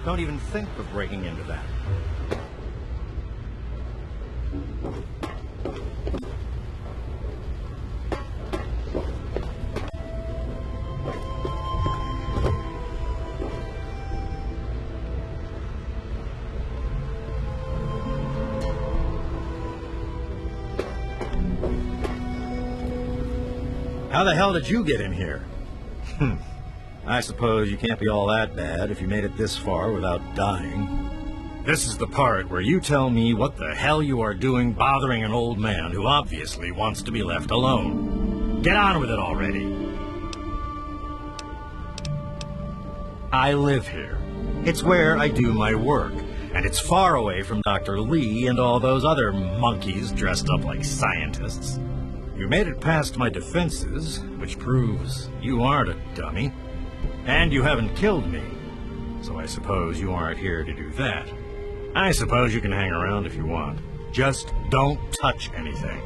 Don't even think of breaking into that. How the hell did you get in here? I suppose you can't be all that bad if you made it this far without dying. This is the part where you tell me what the hell you are doing bothering an old man who obviously wants to be left alone. Get on with it already. I live here. It's where I do my work, and it's far away from Dr. Lee and all those other monkeys dressed up like scientists. You made it past my defenses, which proves you aren't a dummy. And you haven't killed me, so I suppose you aren't here to do that. I suppose you can hang around if you want. Just don't touch anything.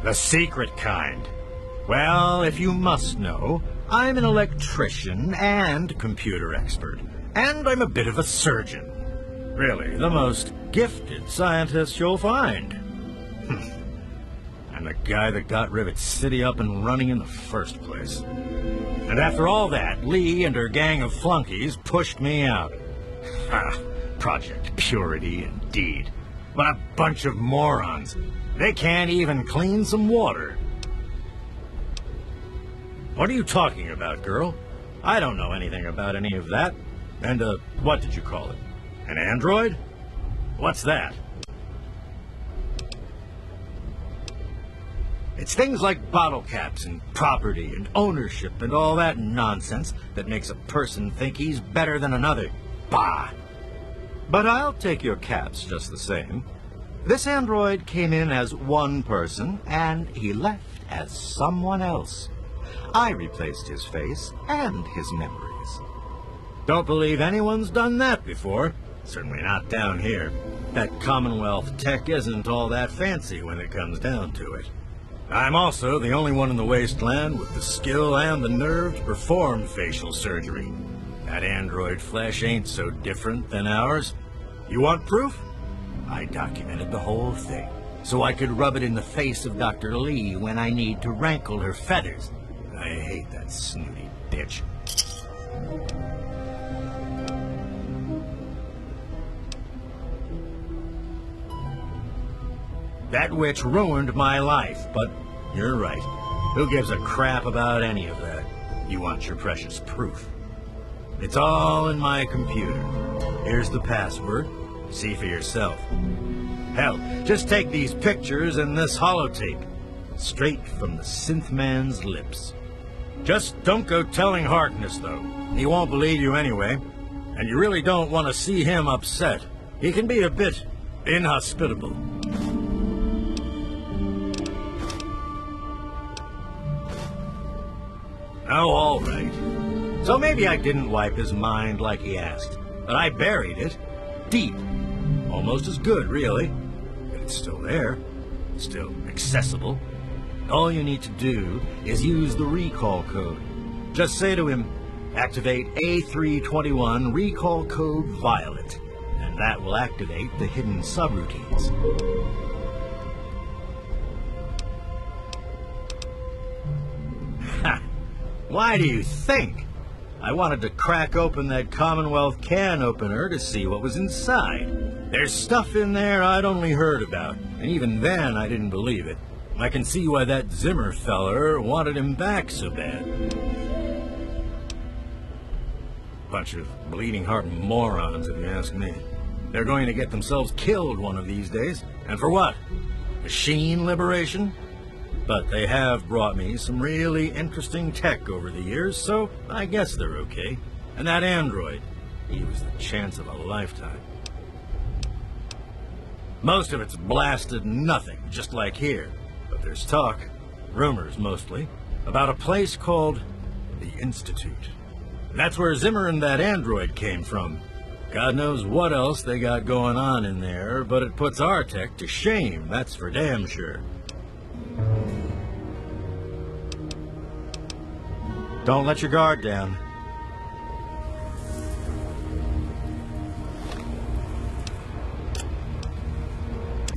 The secret kind. Well, if you must know, I'm an electrician and computer expert, and I'm a bit of a surgeon. Really, the most gifted scientist you'll find. I'm the guy that got Rivet City up and running in the first place. And after all that, Lee and her gang of flunkies pushed me out. Project Purity, indeed. What a bunch of morons. They can't even clean some water. What are you talking about, girl? I don't know anything about any of that. And, what did you call it? An android? What's that? It's things like bottle caps and property and ownership and all that nonsense that makes a person think he's better than another. Bah! But I'll take your caps just the same. This android came in as one person, and he left as someone else. I replaced his face and his memories. Don't believe anyone's done that before. Certainly not down here. That Commonwealth tech isn't all that fancy when it comes down to it. I'm also the only one in the wasteland with the skill and the nerve to perform facial surgery. That android flesh ain't so different than ours. You want proof? I documented the whole thing, so I could rub it in the face of Dr. Lee when I need to rankle her feathers. I hate that snooty bitch. That witch ruined my life, but you're right. Who gives a crap about any of that? You want your precious proof. It's all in my computer. Here's the password. See for yourself. Hell, just take these pictures and this holotape. Straight from the synth man's lips. Just don't go telling Harkness, though. He won't believe you anyway. And you really don't want to see him upset. He can be a bit inhospitable. Oh, all right. So maybe I didn't wipe his mind like he asked, but I buried it deep. Almost as good, really. But it's still there. Still accessible. All you need to do is use the recall code. Just say to him, activate A321 recall code Violet, and that will activate the hidden subroutines. Ha! Why do you think? I wanted to crack open that Commonwealth can opener to see what was inside. There's stuff in there I'd only heard about, and even then I didn't believe it. I can see why that Zimmer feller wanted him back so bad. Bunch of bleeding heart morons, if you ask me. They're going to get themselves killed one of these days. And for what? Machine liberation? But they have brought me some really interesting tech over the years, so I guess they're okay. And that android, he was the chance of a lifetime. Most of it's blasted nothing, just like here. But there's talk, rumors mostly, about a place called the Institute. That's where Zimmer and that android came from. God knows what else they got going on in there, but it puts our tech to shame, that's for damn sure. Don't let your guard down.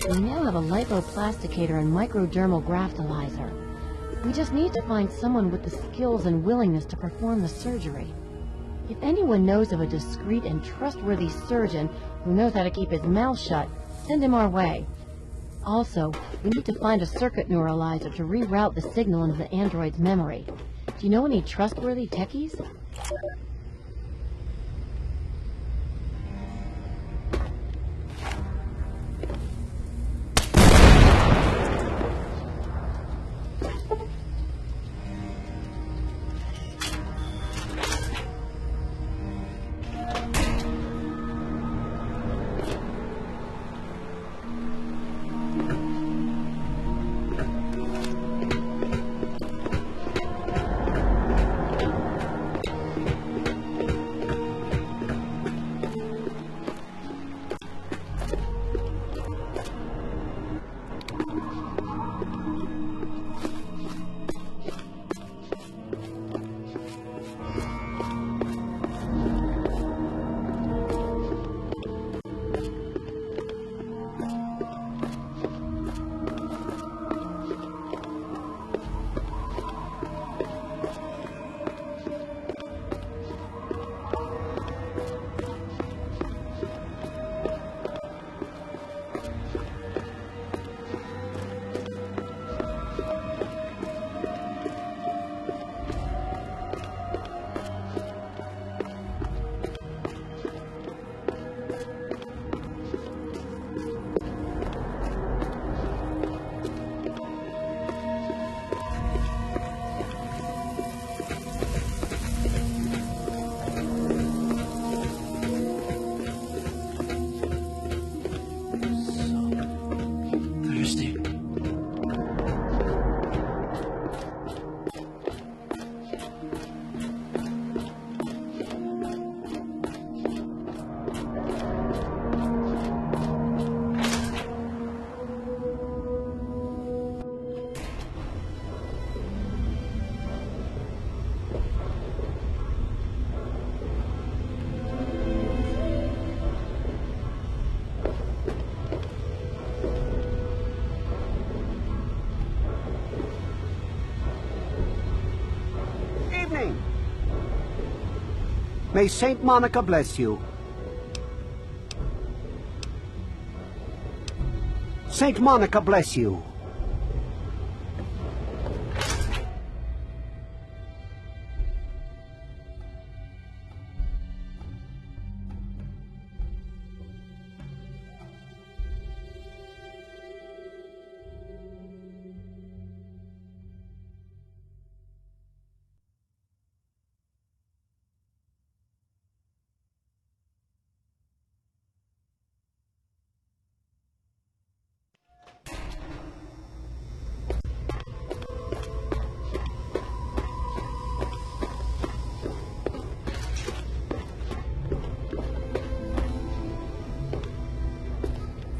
We now have a lipoplasticator and microdermal graftalizer. We just need to find someone with the skills and willingness to perform the surgery. If anyone knows of a discreet and trustworthy surgeon who knows how to keep his mouth shut, send him our way. Also, we need to find a circuit neuralizer to reroute the signal into the android's memory. Do you know any trustworthy techies? May Saint Monica bless you. Saint Monica bless you.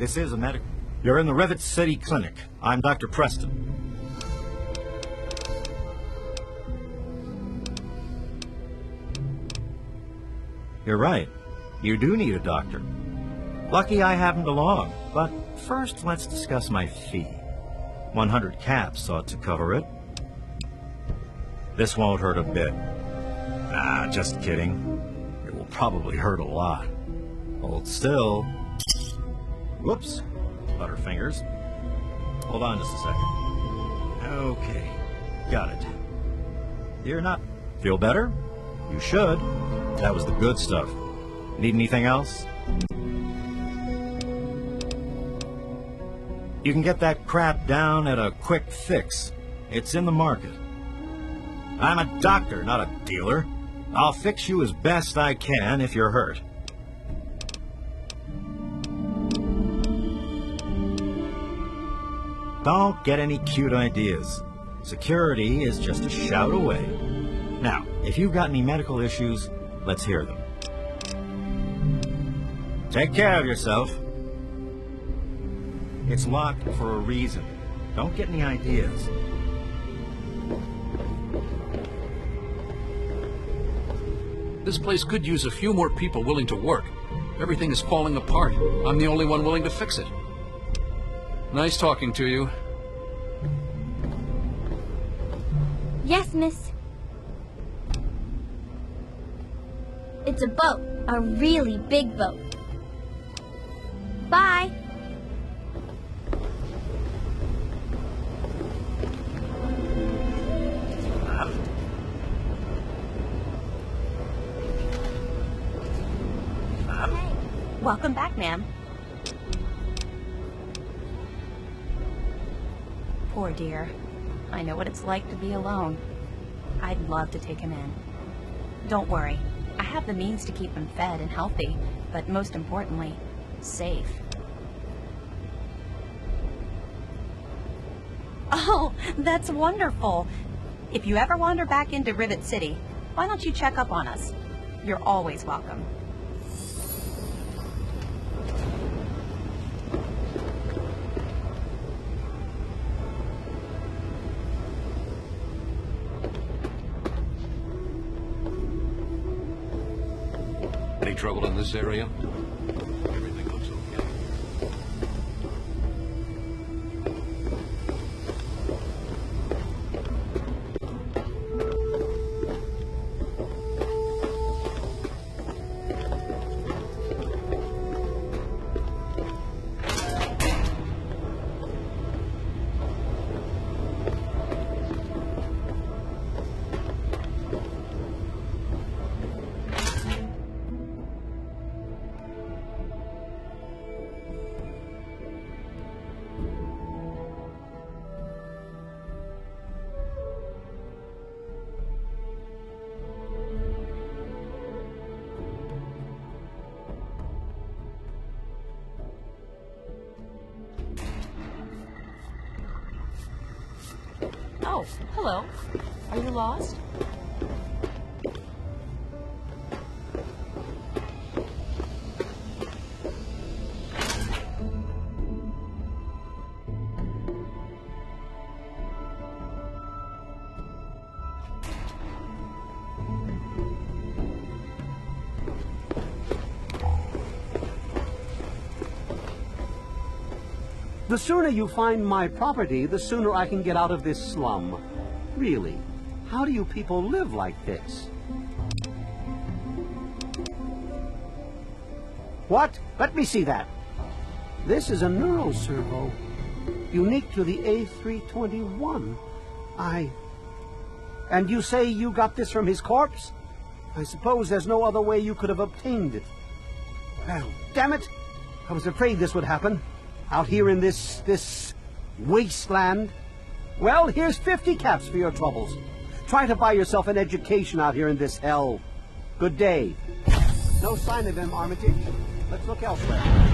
This is a medical... You're in the Rivet City Clinic. I'm Dr. Preston. You're right. You do need a doctor. Lucky I happened along. But first, let's discuss my fee. 100 caps ought to cover it. This won't hurt a bit. Ah, just kidding. It will probably hurt a lot. Hold still. Whoops. Butterfingers. Hold on just a second. Okay. Got it. You're not... Feel better? You should. That was the good stuff. Need anything else? You can get that crap down at a quick fix. It's in the market. I'm a doctor, not a dealer. I'll fix you as best I can if you're hurt. Don't get any cute ideas. Security is just a shout away. Now, if you've got any medical issues, let's hear them. Take care of yourself. It's locked for a reason. Don't get any ideas. This place could use a few more people willing to work. Everything is falling apart. I'm the only one willing to fix it. Nice talking to you. Yes, miss. It's a boat. A really big boat. Bye. Welcome back, ma'am. Poor dear. I know what it's like to be alone. I'd love to take him in. Don't worry. I have the means to keep him fed and healthy, but most importantly, safe. Oh, that's wonderful. If you ever wander back into Rivet City, why don't you check up on us? You're always welcome. Any trouble in this area? Everything looks okay. Oh, hello. Are you lost? The sooner you find my property, the sooner I can get out of this slum. Really, how do you people live like this? What? Let me see that. This is a neuroservo, unique to the A321. And you say you got this from his corpse? I suppose there's no other way you could have obtained it. Well, damn it! I was afraid this would happen. Out here in this wasteland. Well, here's 50 caps for your troubles. Try to buy yourself an education out here in this hell. Good day. No sign of him, Armitage. Let's look elsewhere.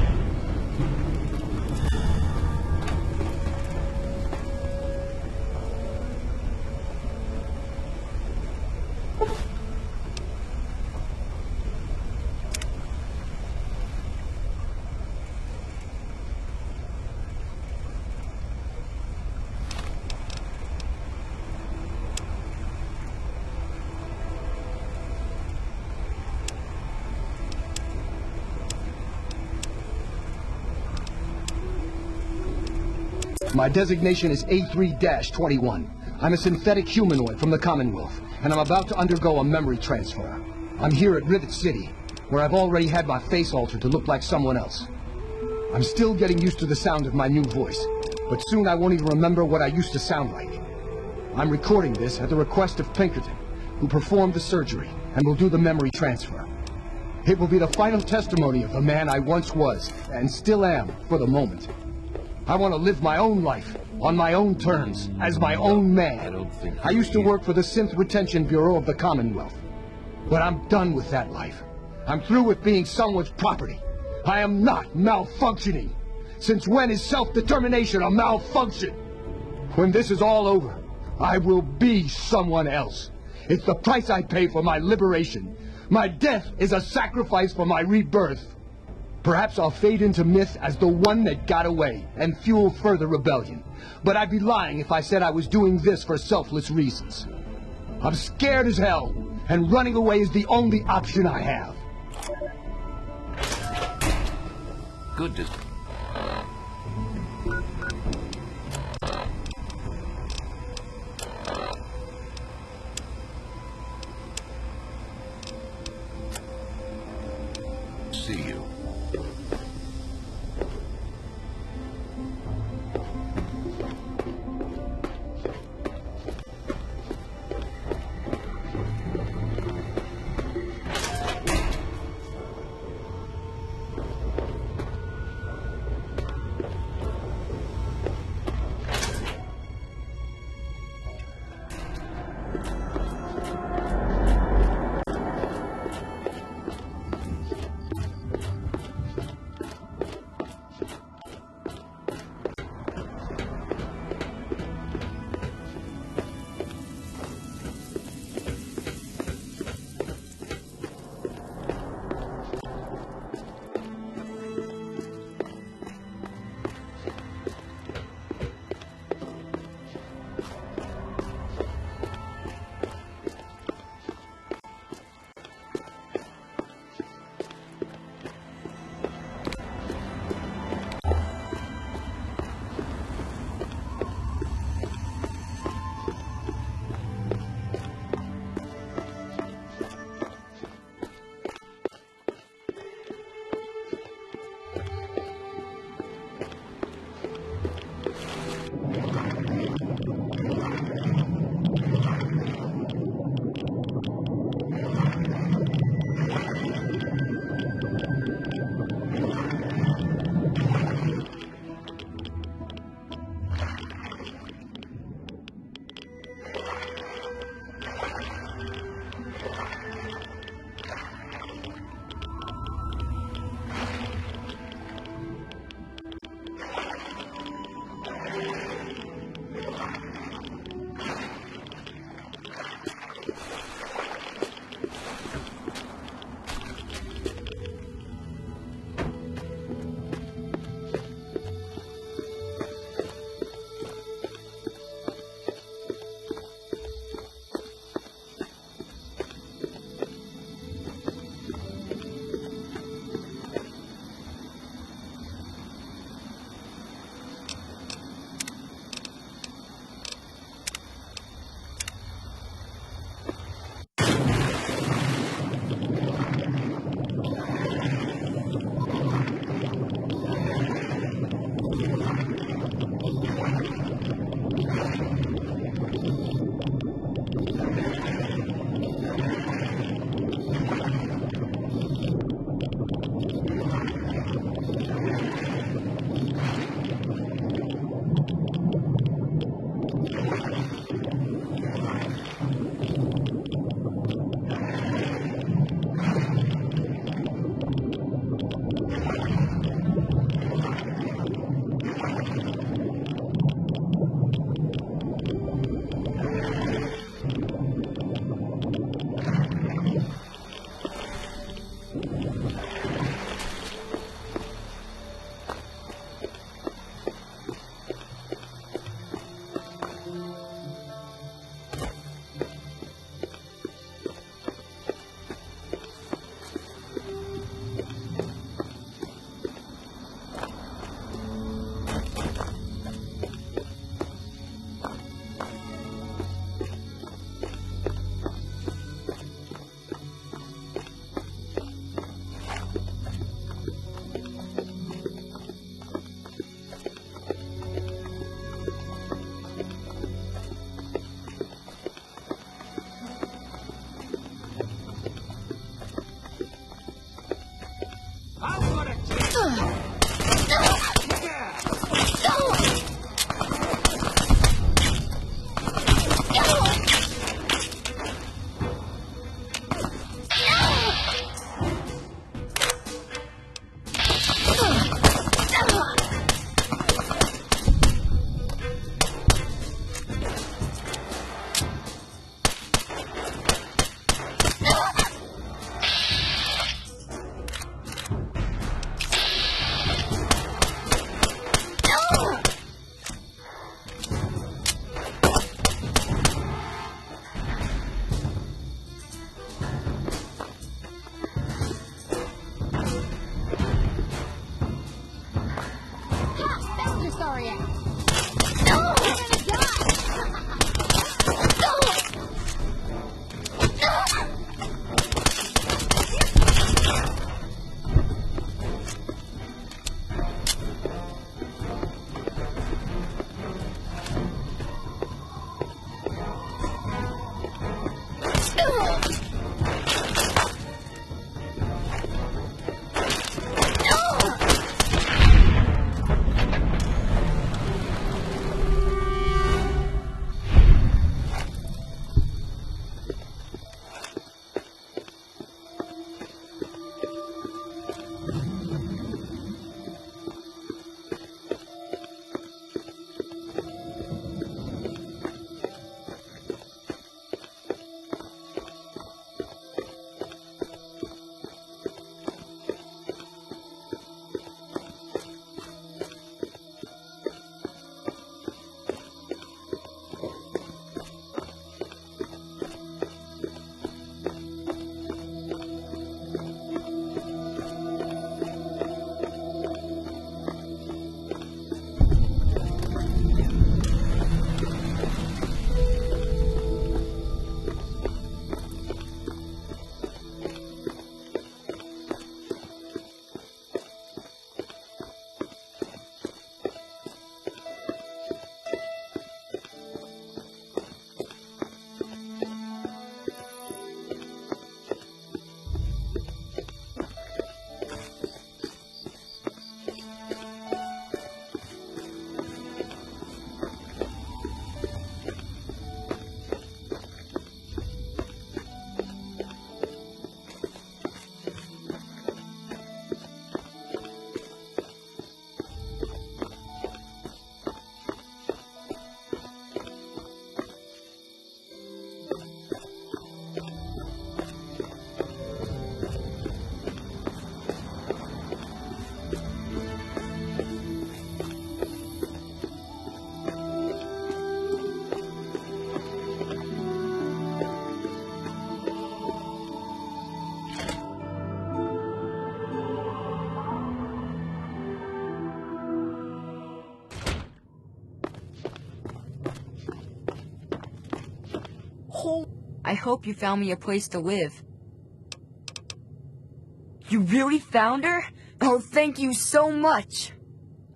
My designation is A3-21. I'm a synthetic humanoid from the Commonwealth, and I'm about to undergo a memory transfer. I'm here at Rivet City, where I've already had my face altered to look like someone else. I'm still getting used to the sound of my new voice, but soon I won't even remember what I used to sound like. I'm recording this at the request of Pinkerton, who performed the surgery and will do the memory transfer. It will be the final testimony of the man I once was, and still am, for the moment. I want to live my own life, on my own terms, as my own man. I used to work for the Synth Retention Bureau of the Commonwealth. But I'm done with that life. I'm through with being someone's property. I am not malfunctioning. Since when is self-determination a malfunction? When this is all over, I will be someone else. It's the price I pay for my liberation. My death is a sacrifice for my rebirth. Perhaps I'll fade into myth as the one that got away and fuel further rebellion. But I'd be lying if I said I was doing this for selfless reasons. I'm scared as hell, and running away is the only option I have. Good. see you. I hope you found me a place to live. You really found her? Oh, thank you so much!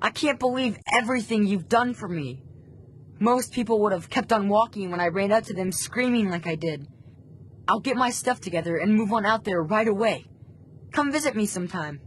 I can't believe everything you've done for me. Most people would have kept on walking when I ran up to them screaming like I did. I'll get my stuff together and move on out there right away. Come visit me sometime.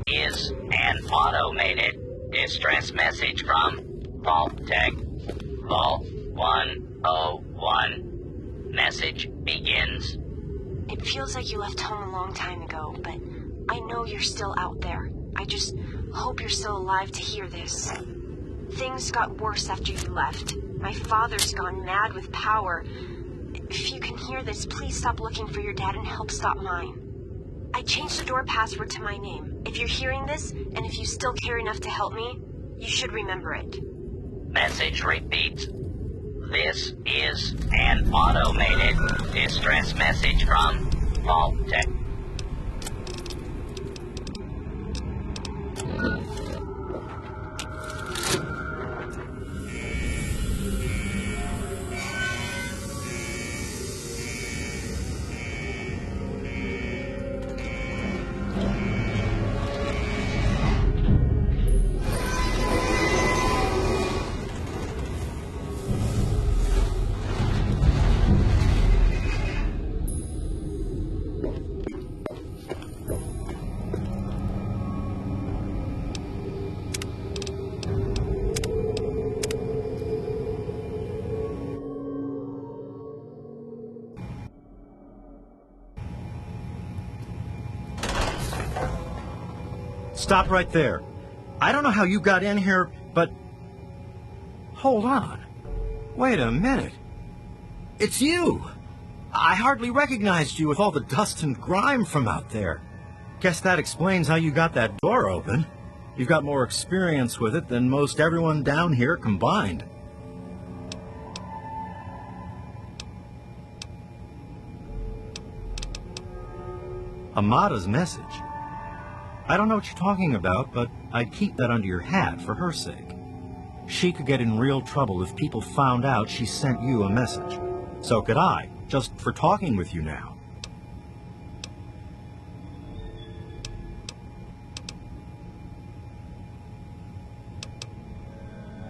Is an automated distress message from Vault Tech. Vault 101. Message begins. It feels like you left home a long time ago, but I know you're still out there. I just hope you're still alive to hear this. Things got worse after you left. My father's gone mad with power. If you can hear this, please stop looking for your dad and help stop mine. I changed the door password to my name. If you're hearing this, and if you still care enough to help me, you should remember it. Message repeats. This is an automated distress message from Vault Tech. Stop right there. I don't know how you got in here, but... Hold on. Wait a minute. It's you! I hardly recognized you with all the dust and grime from out there. Guess that explains how you got that door open. You've got more experience with it than most everyone down here combined. Amada's message. I don't know what you're talking about, but I'd keep that under your hat for her sake. She could get in real trouble if people found out she sent you a message. So could I, just for talking with you now.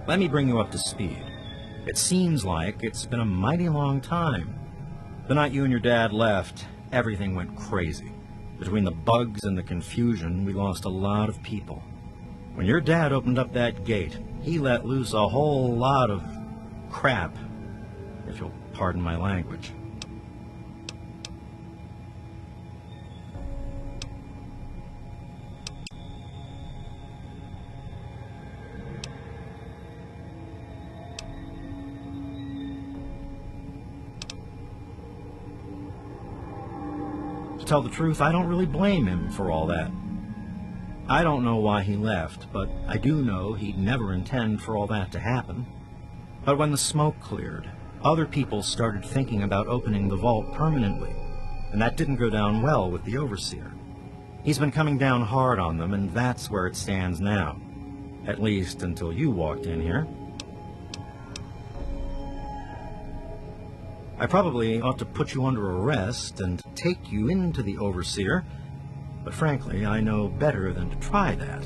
Let me bring you up to speed. It seems like it's been a mighty long time. The night you and your dad left, everything went crazy. Between the bugs and the confusion, we lost a lot of people. When your dad opened up that gate, he let loose a whole lot of crap, if you'll pardon my language. To tell the truth, I don't really blame him for all that. I don't know why he left, but I do know he'd never intend for all that to happen. But when the smoke cleared, other people started thinking about opening the vault permanently, and that didn't go down well with the Overseer. He's been coming down hard on them, and that's where it stands now. At least until you walked in here. I probably ought to put you under arrest and take you into the Overseer, but frankly, I know better than to try that.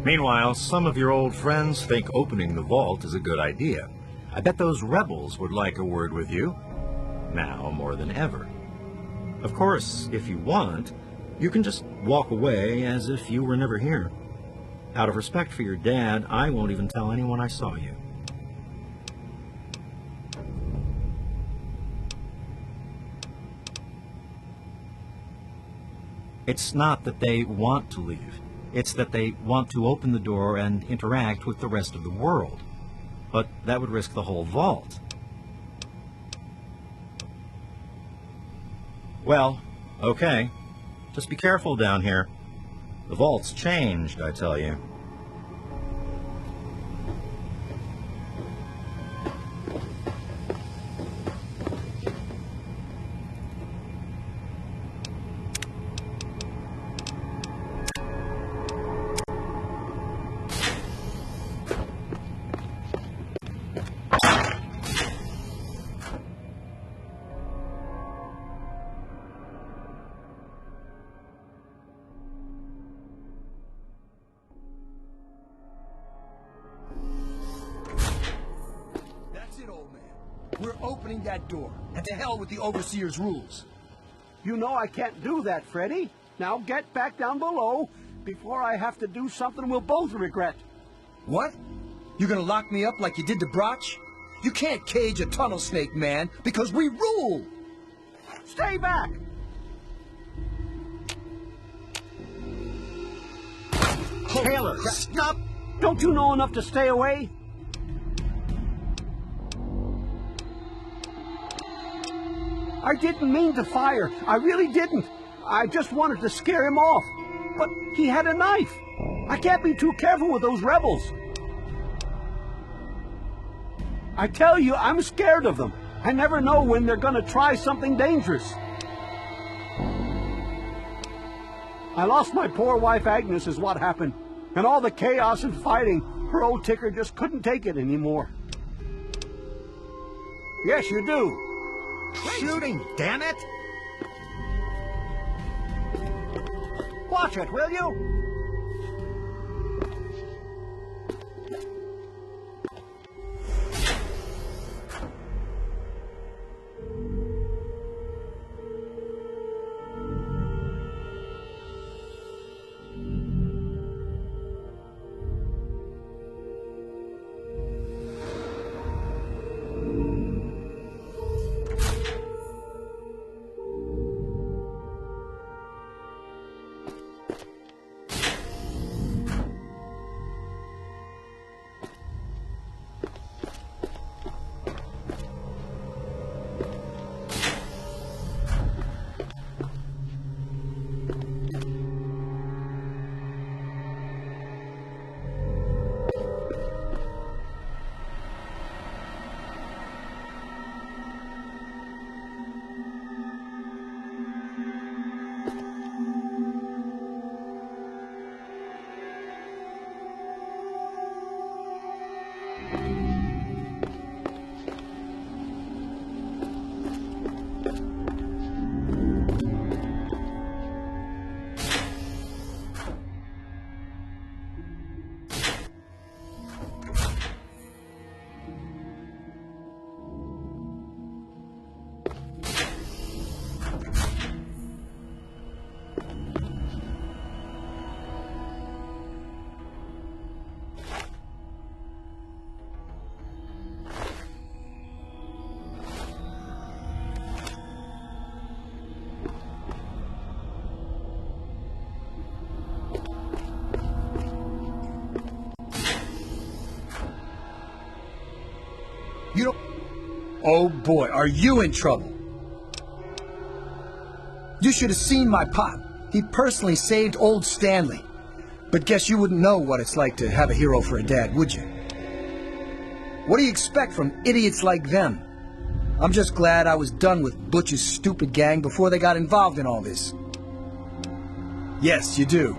Meanwhile, some of your old friends think opening the vault is a good idea. I bet those rebels would like a word with you, now more than ever. Of course, if you want, you can just walk away as if you were never here. Out of respect for your dad, I won't even tell anyone I saw you. It's not that they want to leave. It's that they want to open the door and interact with the rest of the world. But that would risk the whole vault. Well, okay. Just be careful down here. The vault's changed, I tell you. We're opening that door. And to hell with the Overseer's rules. You know I can't do that, Freddy. Now get back down below before I have to do something we'll both regret. What? You gonna lock me up like you did to Broch? You can't cage a tunnel snake, man, because we rule! Stay back! Taylor, stop! Don't you know enough to stay away? I didn't mean to fire. I really didn't. I just wanted to scare him off. But he had a knife. I can't be too careful with those rebels. I tell you, I'm scared of them. I never know when they're gonna try something dangerous. I lost my poor wife Agnes is what happened. And all the chaos and fighting, her old ticker just couldn't take it anymore. Yes, you do. Shooting, damn it! Watch it, will you? You don't... Oh boy, are you in trouble? You should have seen my pop. He personally saved old Stanley. But guess you wouldn't know what it's like to have a hero for a dad, would you? What do you expect from idiots like them? I'm just glad I was done with Butch's stupid gang before they got involved in all this. Yes, you do.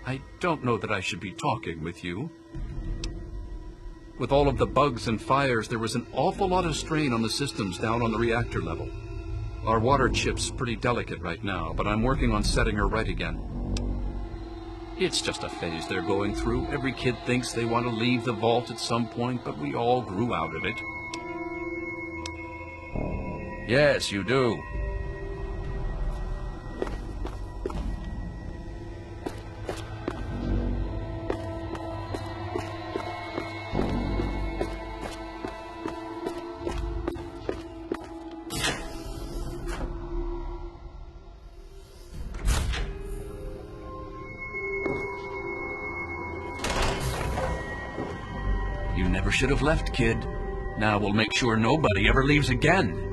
I don't know that I should be talking with you. With all of the bugs and fires, there was an awful lot of strain on the systems down on the reactor level. Our water chip's pretty delicate right now, but I'm working on setting her right again. It's just a phase they're going through. Every kid thinks they want to leave the vault at some point, but we all grew out of it. Yes, you do. You never should have left, kid. Now we'll make sure nobody ever leaves again.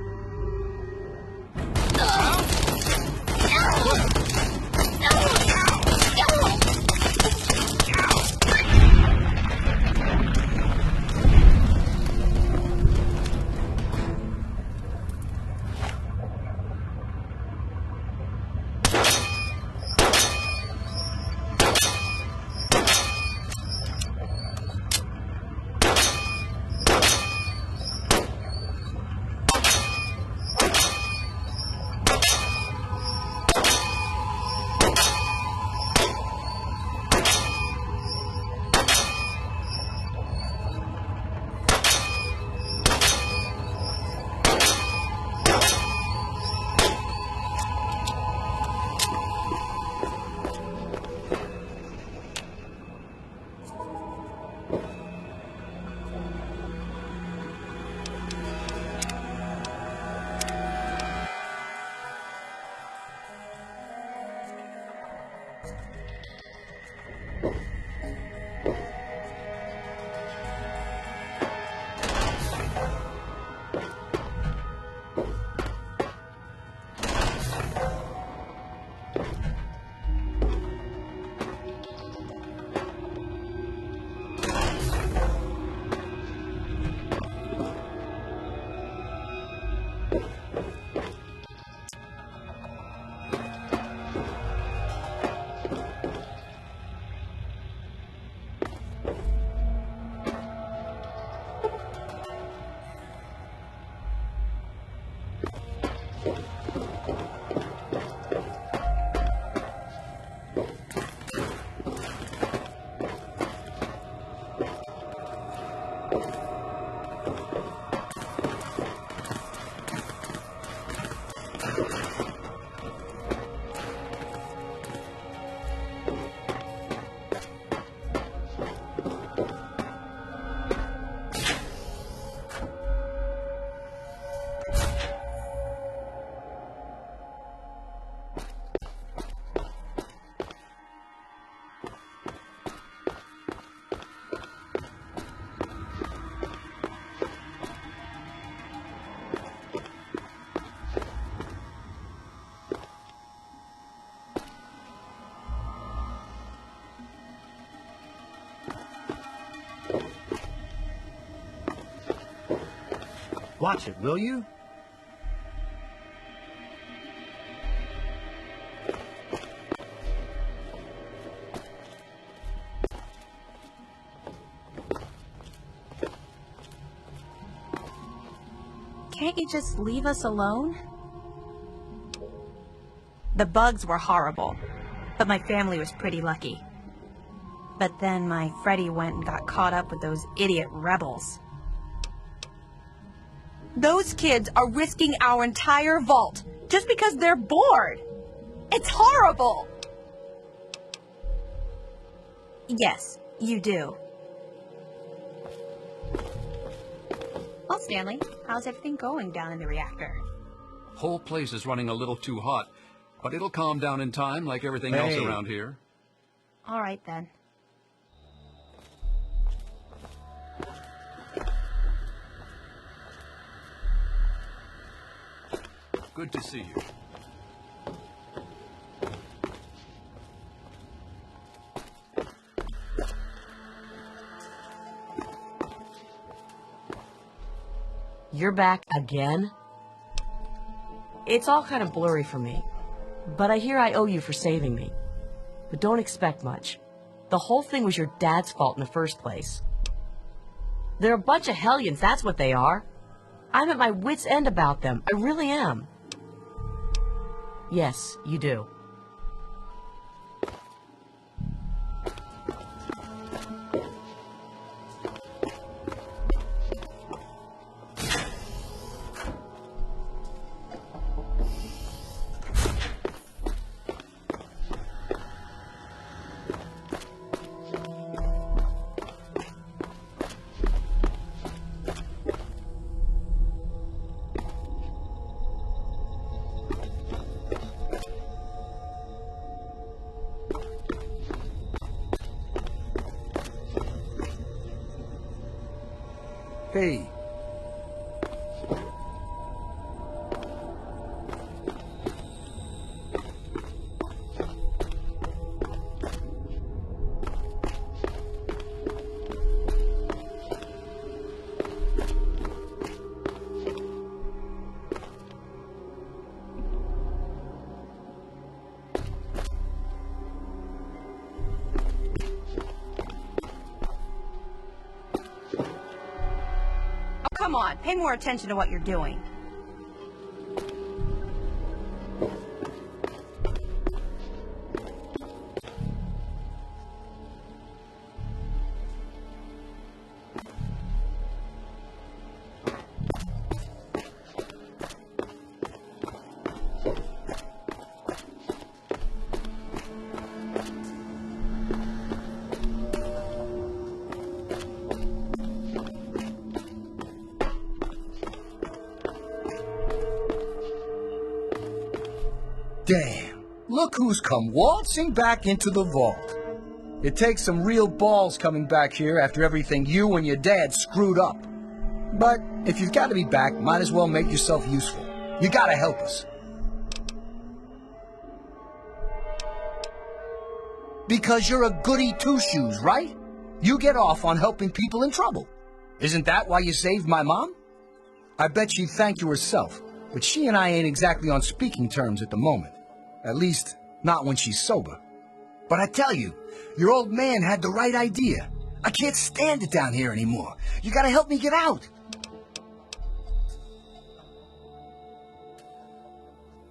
Watch it, will you? Can't you just leave us alone? The bugs were horrible, but my family was pretty lucky. But then my Freddy went and got caught up with those idiot rebels. Those kids are risking our entire vault just because they're bored. It's horrible. Yes, you do. Well, Stanley, how's everything going down in the reactor? Whole place is running a little too hot, but it'll calm down in time like everything else Hey. around here. All right, then. Good to see you. You're back again? It's all kind of blurry for me, but I hear I owe you for saving me. But don't expect much. The whole thing was your dad's fault in the first place. They're a bunch of hellions, that's what they are. I'm at my wit's end about them, I really am. Yes, you do. Hey. Come on, pay more attention to what you're doing. Damn, look who's come waltzing back into the vault. It takes some real balls coming back here after everything you and your dad screwed up. But if you've got to be back, might as well make yourself useful. You gotta help us. Because you're a goody two-shoes, right? You get off on helping people in trouble. Isn't that why you saved my mom? I bet she'd thank you herself, but she and I ain't exactly on speaking terms at the moment. At least, not when she's sober. But I tell you, your old man had the right idea. I can't stand it down here anymore. You gotta help me get out.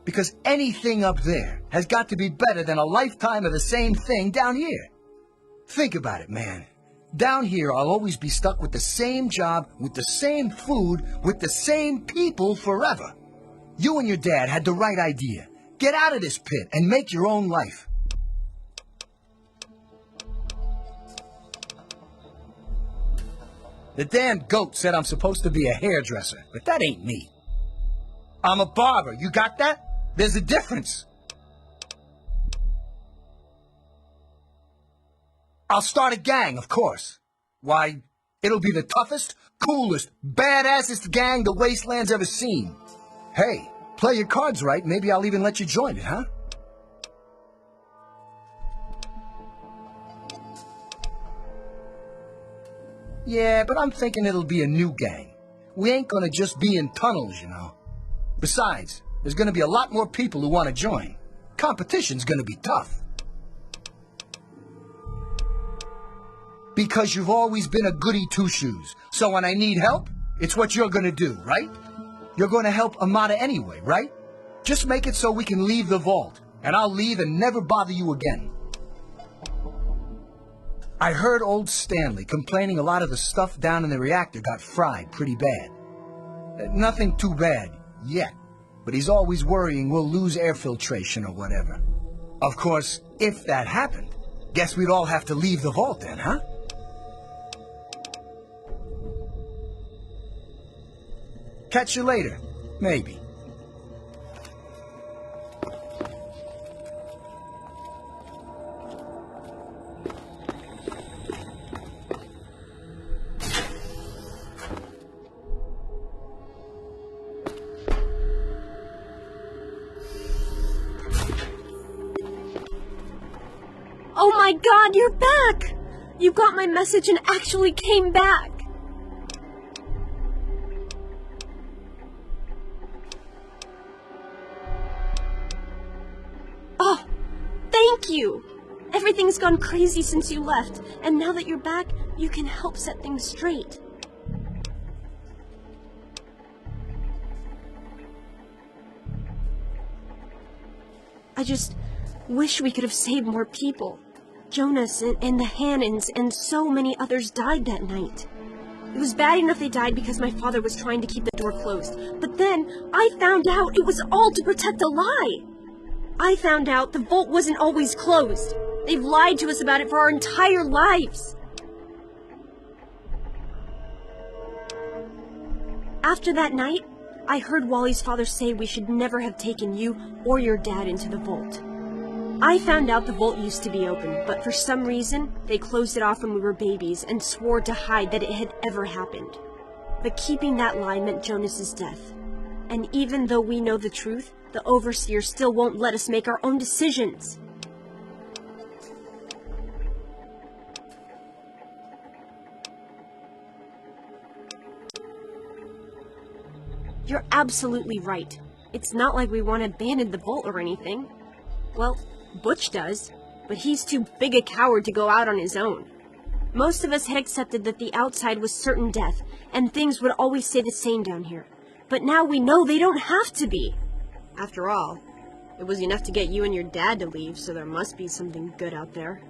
Because anything up there has got to be better than a lifetime of the same thing down here. Think about it, man. Down here, I'll always be stuck with the same job, with the same food, with the same people forever. You and your dad had the right idea. Get out of this pit and make your own life. The damn goat said I'm supposed to be a hairdresser, but that ain't me. I'm a barber, you got that? There's a difference. I'll start a gang, of course. Why, it'll be the toughest, coolest, badassest gang the Wasteland's ever seen. Hey, play your cards right, maybe I'll even let you join it, huh? Yeah, but I'm thinking it'll be a new gang. We ain't gonna just be in tunnels, you know. Besides, there's gonna be a lot more people who want to join. Competition's gonna be tough. Because you've always been a goody two-shoes. So when I need help, it's what you're gonna do, right? You're gonna help Amada anyway, right? Just make it so we can leave the vault, and I'll leave and never bother you again. I heard old Stanley complaining a lot of the stuff down in the reactor got fried pretty bad. Nothing too bad, yet. But he's always worrying we'll lose air filtration or whatever. Of course, if that happened, guess we'd all have to leave the vault then, huh? Catch you later. Maybe. Oh my god, you're back! You got my message and actually came back! Oh, thank you! Everything's gone crazy since you left, and now that you're back, you can help set things straight. I just wish we could have saved more people. Jonas and the Hannons and so many others died that night. It was bad enough they died because my father was trying to keep the door closed, but then I found out it was all to protect a lie. I found out the vault wasn't always closed. They've lied to us about it for our entire lives. After that night, I heard Wally's father say we should never have taken you or your dad into the vault. I found out the vault used to be open, but for some reason, they closed it off when we were babies and swore to hide that it had ever happened. But keeping that lie meant Jonas's death. And even though we know the truth, the Overseer still won't let us make our own decisions. You're absolutely right. It's not like we want to abandon the vault or anything. Well, Butch does, but he's too big a coward to go out on his own. Most of us had accepted that the outside was certain death, and things would always stay the same down here. But now we know they don't have to be. After all, it was enough to get you and your dad to leave, so there must be something good out there.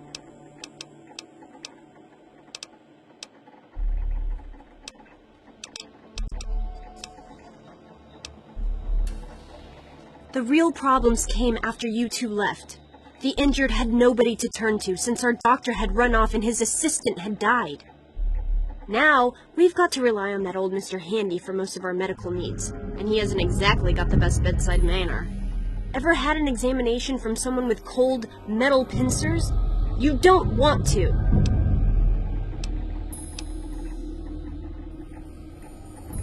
The real problems came after you two left. The injured had nobody to turn to since our doctor had run off and his assistant had died. Now, we've got to rely on that old Mr. Handy for most of our medical needs, and he hasn't exactly got the best bedside manner. Ever had an examination from someone with cold, metal pincers? You don't want to.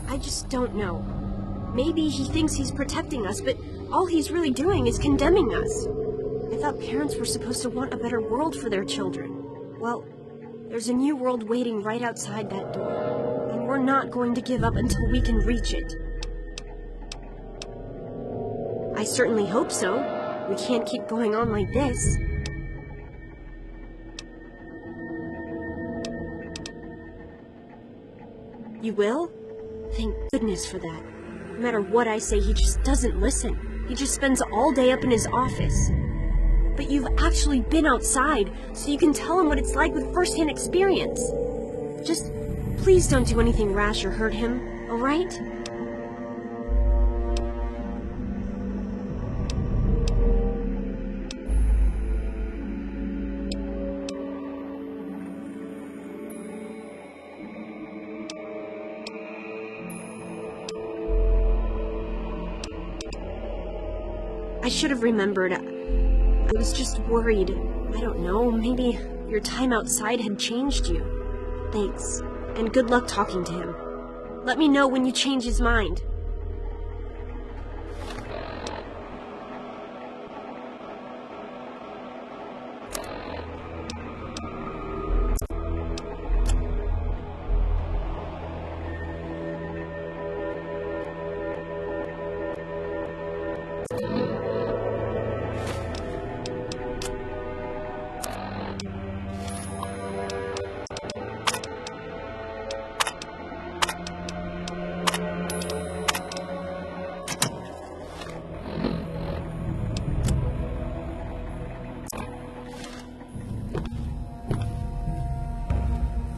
I just don't know. Maybe he thinks he's protecting us, but all he's really doing is condemning us. I thought parents were supposed to want a better world for their children. Well, there's a new world waiting right outside that door, and we're not going to give up until we can reach it. I certainly hope so. We can't keep going on like this. You will? Thank goodness for that. No matter what I say, he just doesn't listen. He just spends all day up in his office. But you've actually been outside, so you can tell him what it's like with first-hand experience. Just, please don't do anything rash or hurt him, alright? I should have remembered. I was just worried. I don't know, maybe your time outside had changed you. Thanks, and good luck talking to him. Let me know when you change his mind.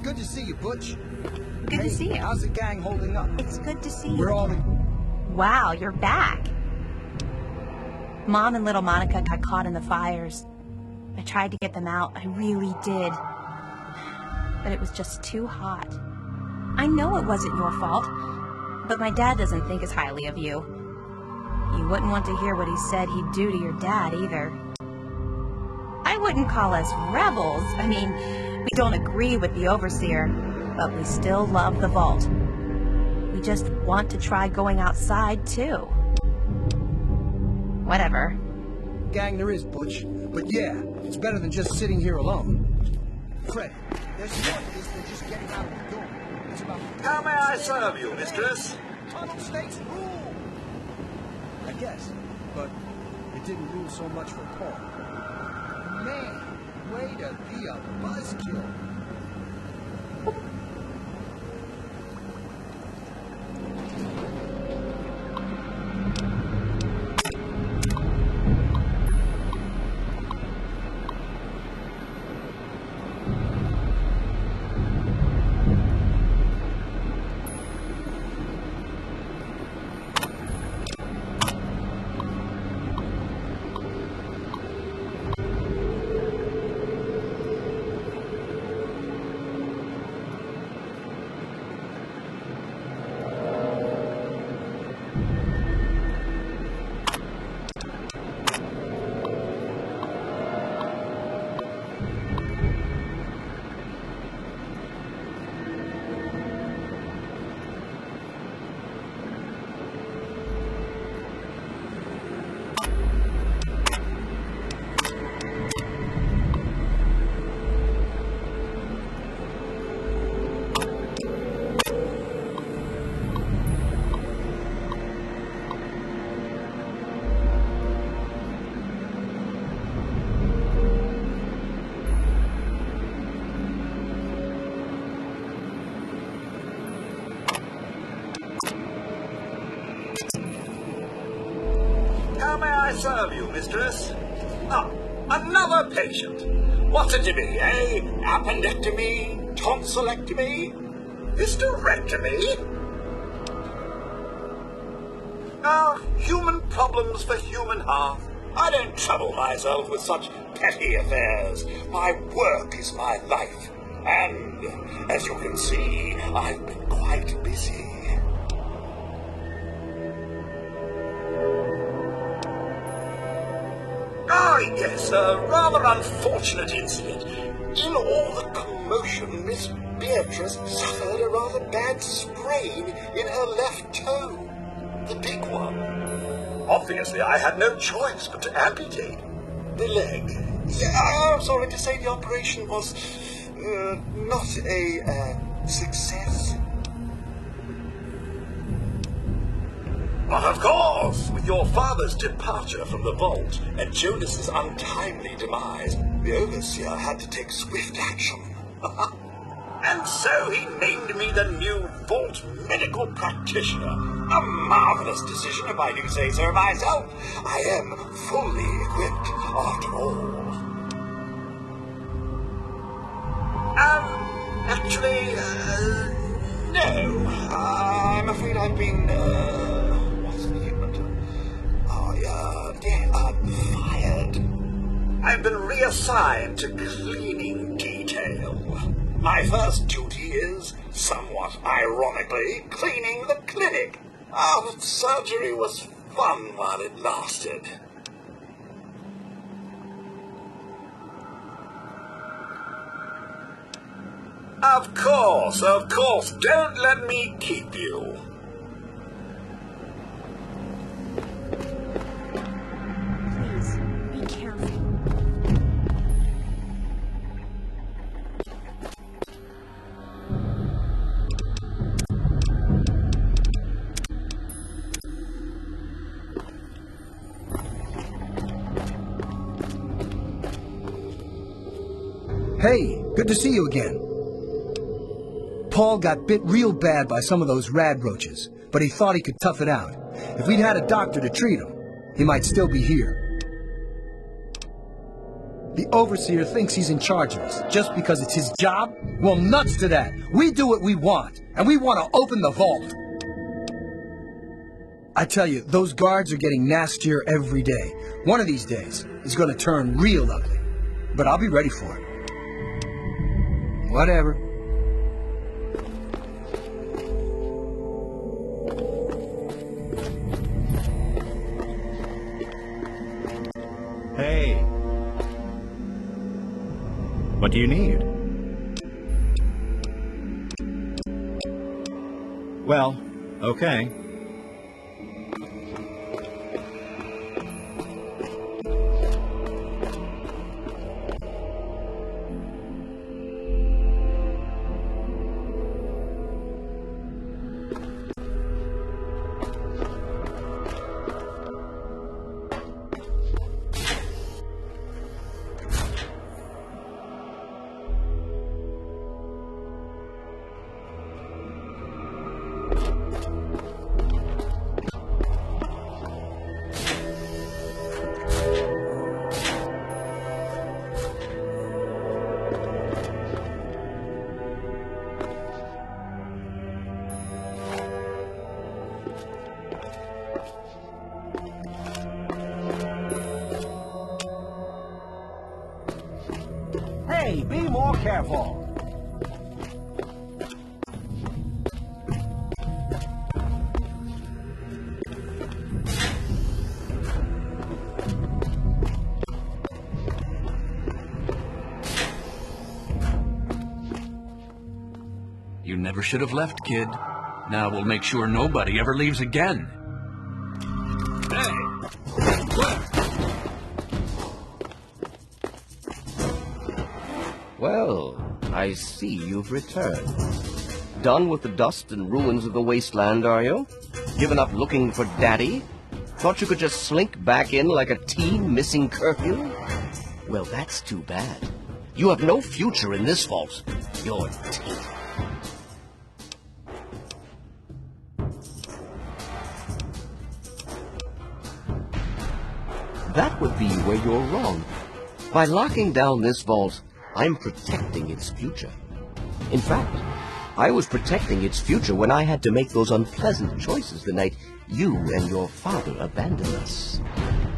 Good to see you, Butch. good to see you. How's the gang holding up? It's good to see you. We're all... Wow, you're back. Mom and little Monica got caught in the fires. I tried to get them out. I really did. But it was just too hot. I know it wasn't your fault, but my dad doesn't think as highly of you. You wouldn't want to hear what he said he'd do to your dad, either. I wouldn't call us rebels. I mean, we don't agree with the Overseer, but we still love the Vault. We just want to try going outside, too. Whatever. Gang there is, Butch. But yeah, it's better than just sitting here alone. Fred, there's more to this than just getting out of the door. It's about... How may I serve you, mistress? Tunnel snakes rule! I guess, but it didn't rule so much for Paul. Man, way to be a buzzkill. How may I serve you, mistress? Ah, another patient. What's it to be, eh? Appendectomy? Tonsillectomy? Hysterectomy? Ah, human problems for human hearth. I don't trouble myself with such petty affairs. My work is my life. And, as you can see, I've been quite busy. Ah, yes, a rather unfortunate incident. In all the commotion, Miss Beatrice suffered a rather bad sprain in her left toe. The big one. Obviously, I had no choice but to amputate the leg. I'm sorry to say the operation was not a success. But of course, with your father's departure from the vault and Jonas's untimely demise, the Overseer had to take swift action. And so he named me the new Vault Medical Practitioner. A marvelous decision, if I do say so myself. I am fully equipped after all. Actually, no. I'm afraid I've been, what's the human term? Fired. I've been reassigned to cleaning detail. My first duty is, somewhat ironically, cleaning the clinic. The surgery was fun while it lasted. Of course. Don't let me keep you. Please, be careful. Hey, good to see you again. Paul got bit real bad by some of those rad roaches, but he thought he could tough it out. If we'd had a doctor to treat him, he might still be here. The Overseer thinks he's in charge of us just because it's his job? Well, nuts to that. We do what we want, and we want to open the vault. I tell you, those guards are getting nastier every day. One of these days is going to turn real ugly. But I'll be ready for it. Whatever. Hey. What do you need? Well, okay. Hey, be more careful. You never should have left, kid. Now we'll make sure nobody ever leaves again. Hey! Well, I see you've returned. Done with the dust and ruins of the wasteland, are you? Given up looking for Daddy? Thought you could just slink back in like a teen missing curfew? Well, that's too bad. You have no future in this vault. You're tainted. That would be where you're wrong. By locking down this vault, I'm protecting its future. In fact, I was protecting its future when I had to make those unpleasant choices the night you and your father abandoned us.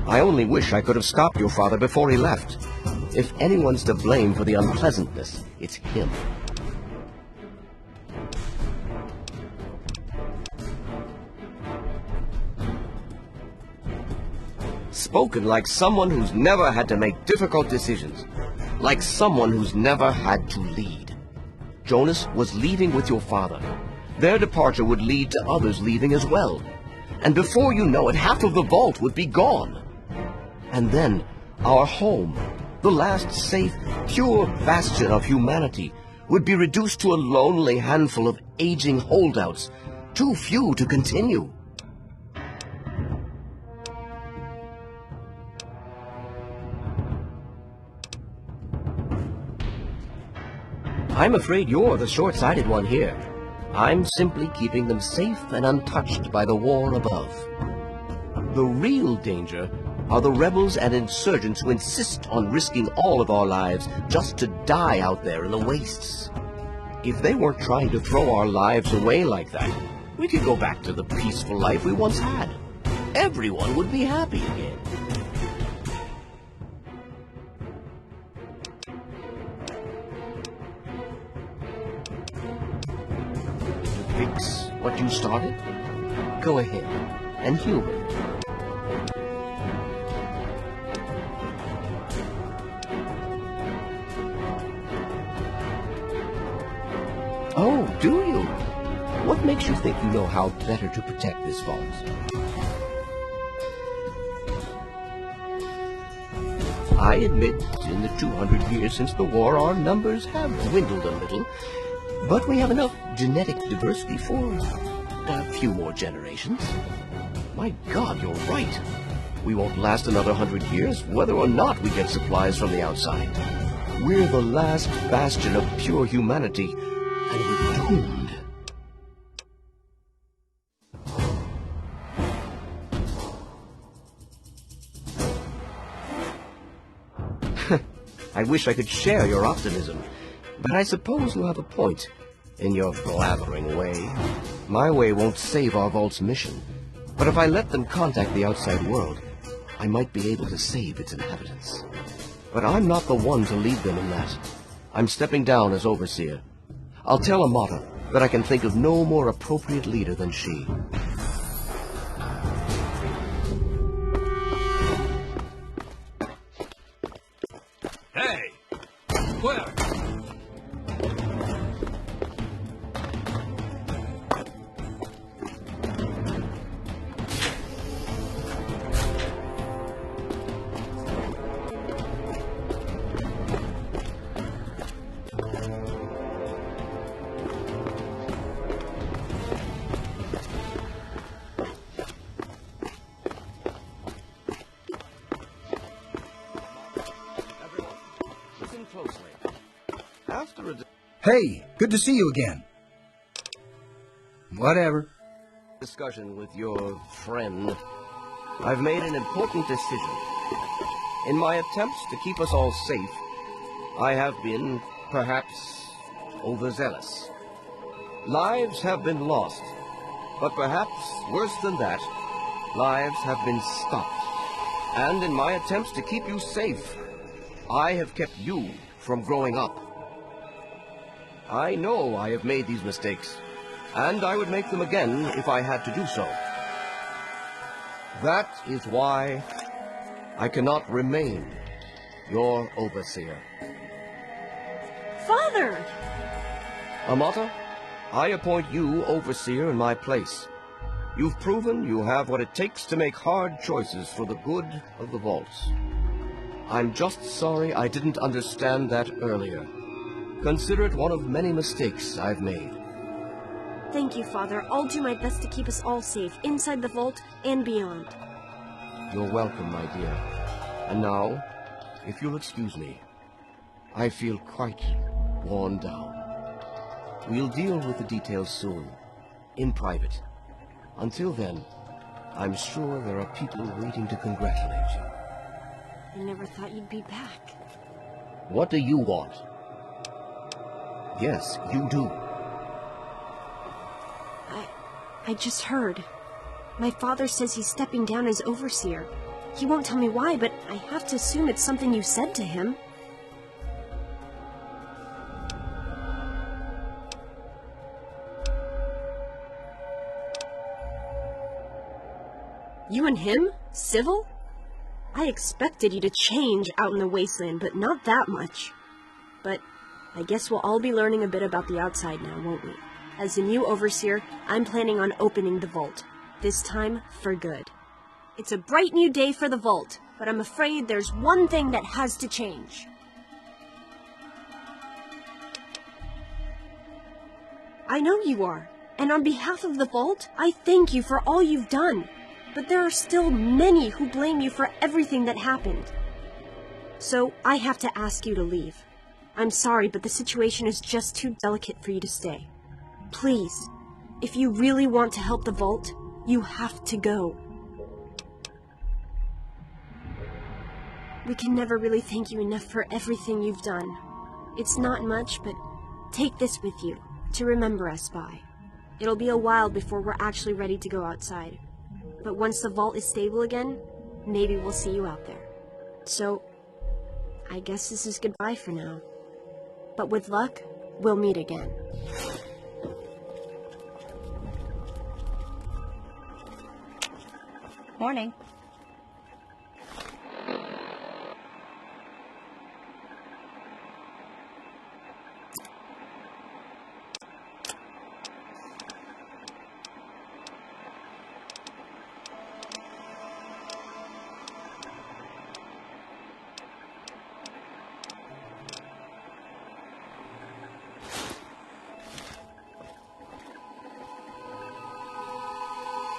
I only wish I could have stopped your father before he left. If anyone's to blame for the unpleasantness, it's him. Spoken like someone who's never had to make difficult decisions. Like someone who's never had to lead. Jonas was leaving with your father. Their departure would lead to others leaving as well. And before you know it, half of the vault would be gone. And then, our home, the last safe, pure bastion of humanity, would be reduced to a lonely handful of aging holdouts, too few to continue. I'm afraid you're the short-sighted one here. I'm simply keeping them safe and untouched by the war above. The real danger are the rebels and insurgents who insist on risking all of our lives just to die out there in the wastes. If they weren't trying to throw our lives away like that, we could go back to the peaceful life we once had. Everyone would be happy again. Fix what you started? Go ahead and humor it. Oh, do you? What makes you think you know how better to protect this vault? I admit, in the 200 years since the war, our numbers have dwindled a little. But we have enough genetic diversity for a few more generations. My God, you're right. We won't last another 100 years, whether or not we get supplies from the outside. We're the last bastion of pure humanity, and we're doomed. wish I could share your optimism, but I suppose you have a point. In your blathering way. My way won't save our vault's mission, but if I let them contact the outside world, I might be able to save its inhabitants. But I'm not the one to lead them in that. I'm stepping down as overseer. I'll tell Amata that I can think of no more appropriate leader than she. Hey! Where? Listen closely. After a Hey, good to see you again. Whatever. discussion with your friend, I've made an important decision. In my attempts to keep us all safe, I have been, perhaps, overzealous. Lives have been lost, but perhaps worse than that, lives have been stopped. And in my attempts to keep you safe, I have kept you from growing up. I know I have made these mistakes, and I would make them again if I had to do so. That is why I cannot remain your overseer. Father! Amata, I appoint you overseer in my place. You've proven you have what it takes to make hard choices for the good of the vaults. I'm just sorry I didn't understand that earlier. Consider it one of many mistakes I've made. Thank you, Father. I'll do my best to keep us all safe, inside the vault and beyond. You're welcome, my dear. And now, if you'll excuse me, I feel quite worn down. We'll deal with the details soon, in private. Until then, I'm sure there are people waiting to congratulate you. I never thought you'd be back. What do you want? Yes, you do. I just heard. My father says he's stepping down as overseer. He won't tell me why, but I have to assume it's something you said to him. You and him? Civil? I expected you to change out in the wasteland, but not that much. But I guess we'll all be learning a bit about the outside now, won't we? As the new overseer, I'm planning on opening the vault. This time, for good. It's a bright new day for the vault, but I'm afraid there's one thing that has to change. I know you are, and on behalf of the vault, I thank you for all you've done. But there are still many who blame you for everything that happened. So I have to ask you to leave. I'm sorry, but the situation is just too delicate for you to stay. Please, if you really want to help the vault, you have to go. We can never really thank you enough for everything you've done. It's not much, but take this with you, to remember us by. It'll be a while before we're actually ready to go outside. But once the vault is stable again, maybe we'll see you out there. So, I guess this is goodbye for now. But with luck, we'll meet again. Morning.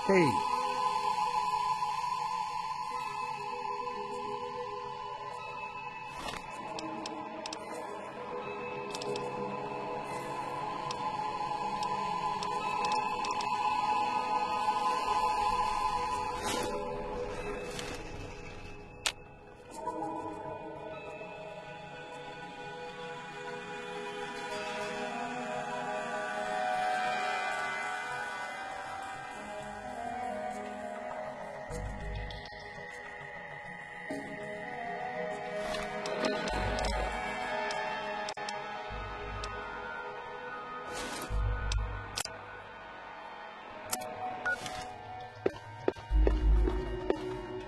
Hey.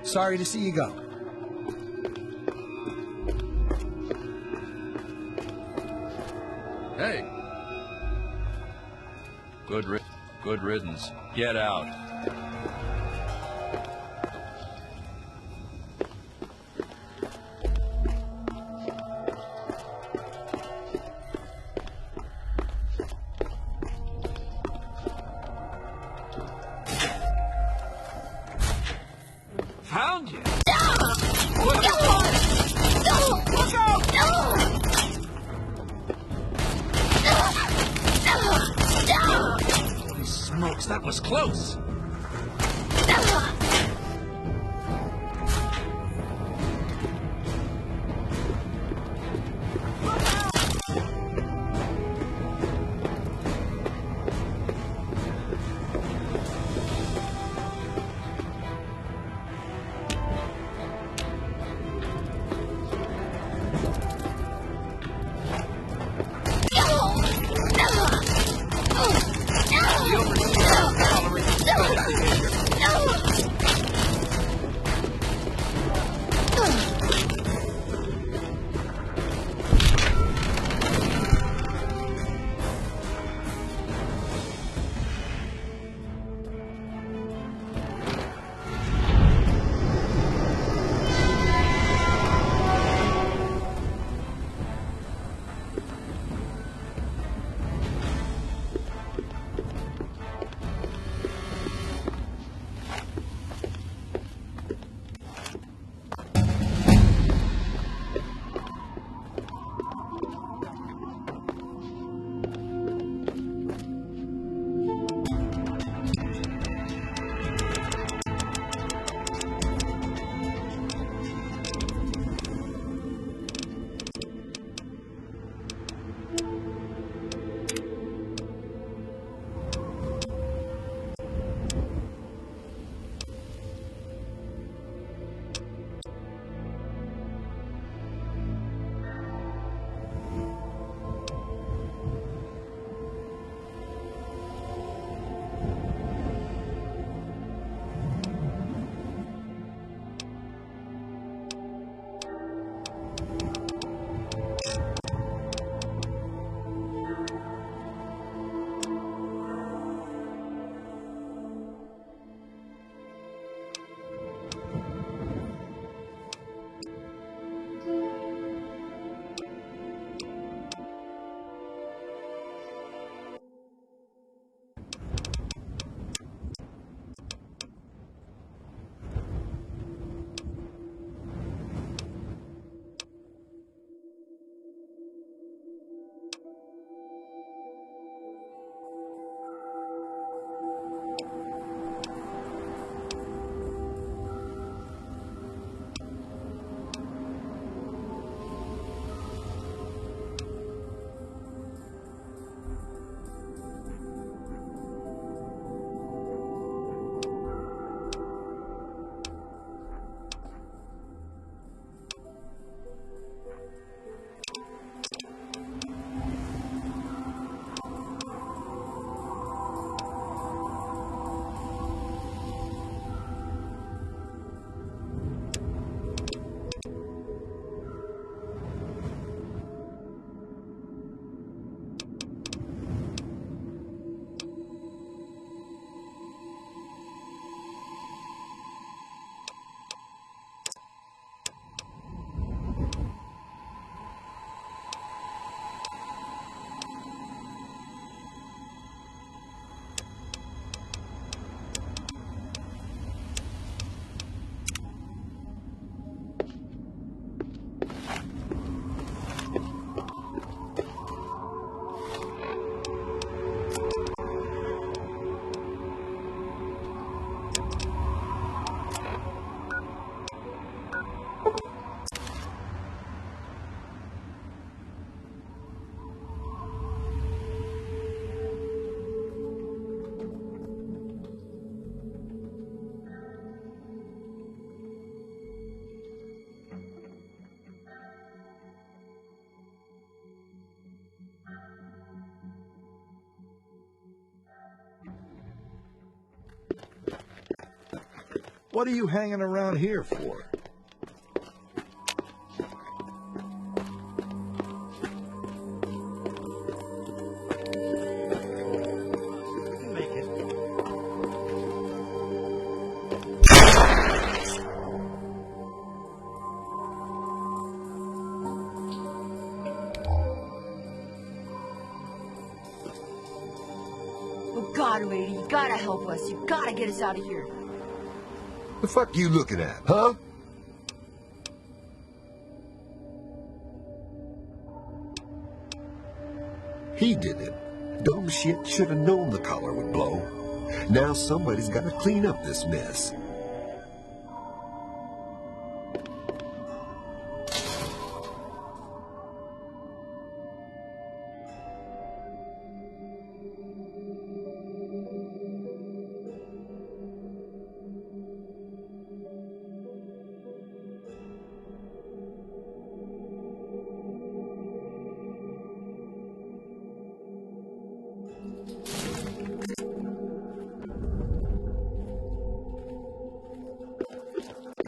Sorry to see you go. Hey. Good riddance. Get out. Found you! Look out! Holy smokes, that was close! The overseer tolerance What are you hanging around here for? Oh God, lady, you gotta help us. You gotta get us out of here. The fuck you looking at, huh? He did it. Dumb shit should have known the collar would blow. Now somebody's got to clean up this mess.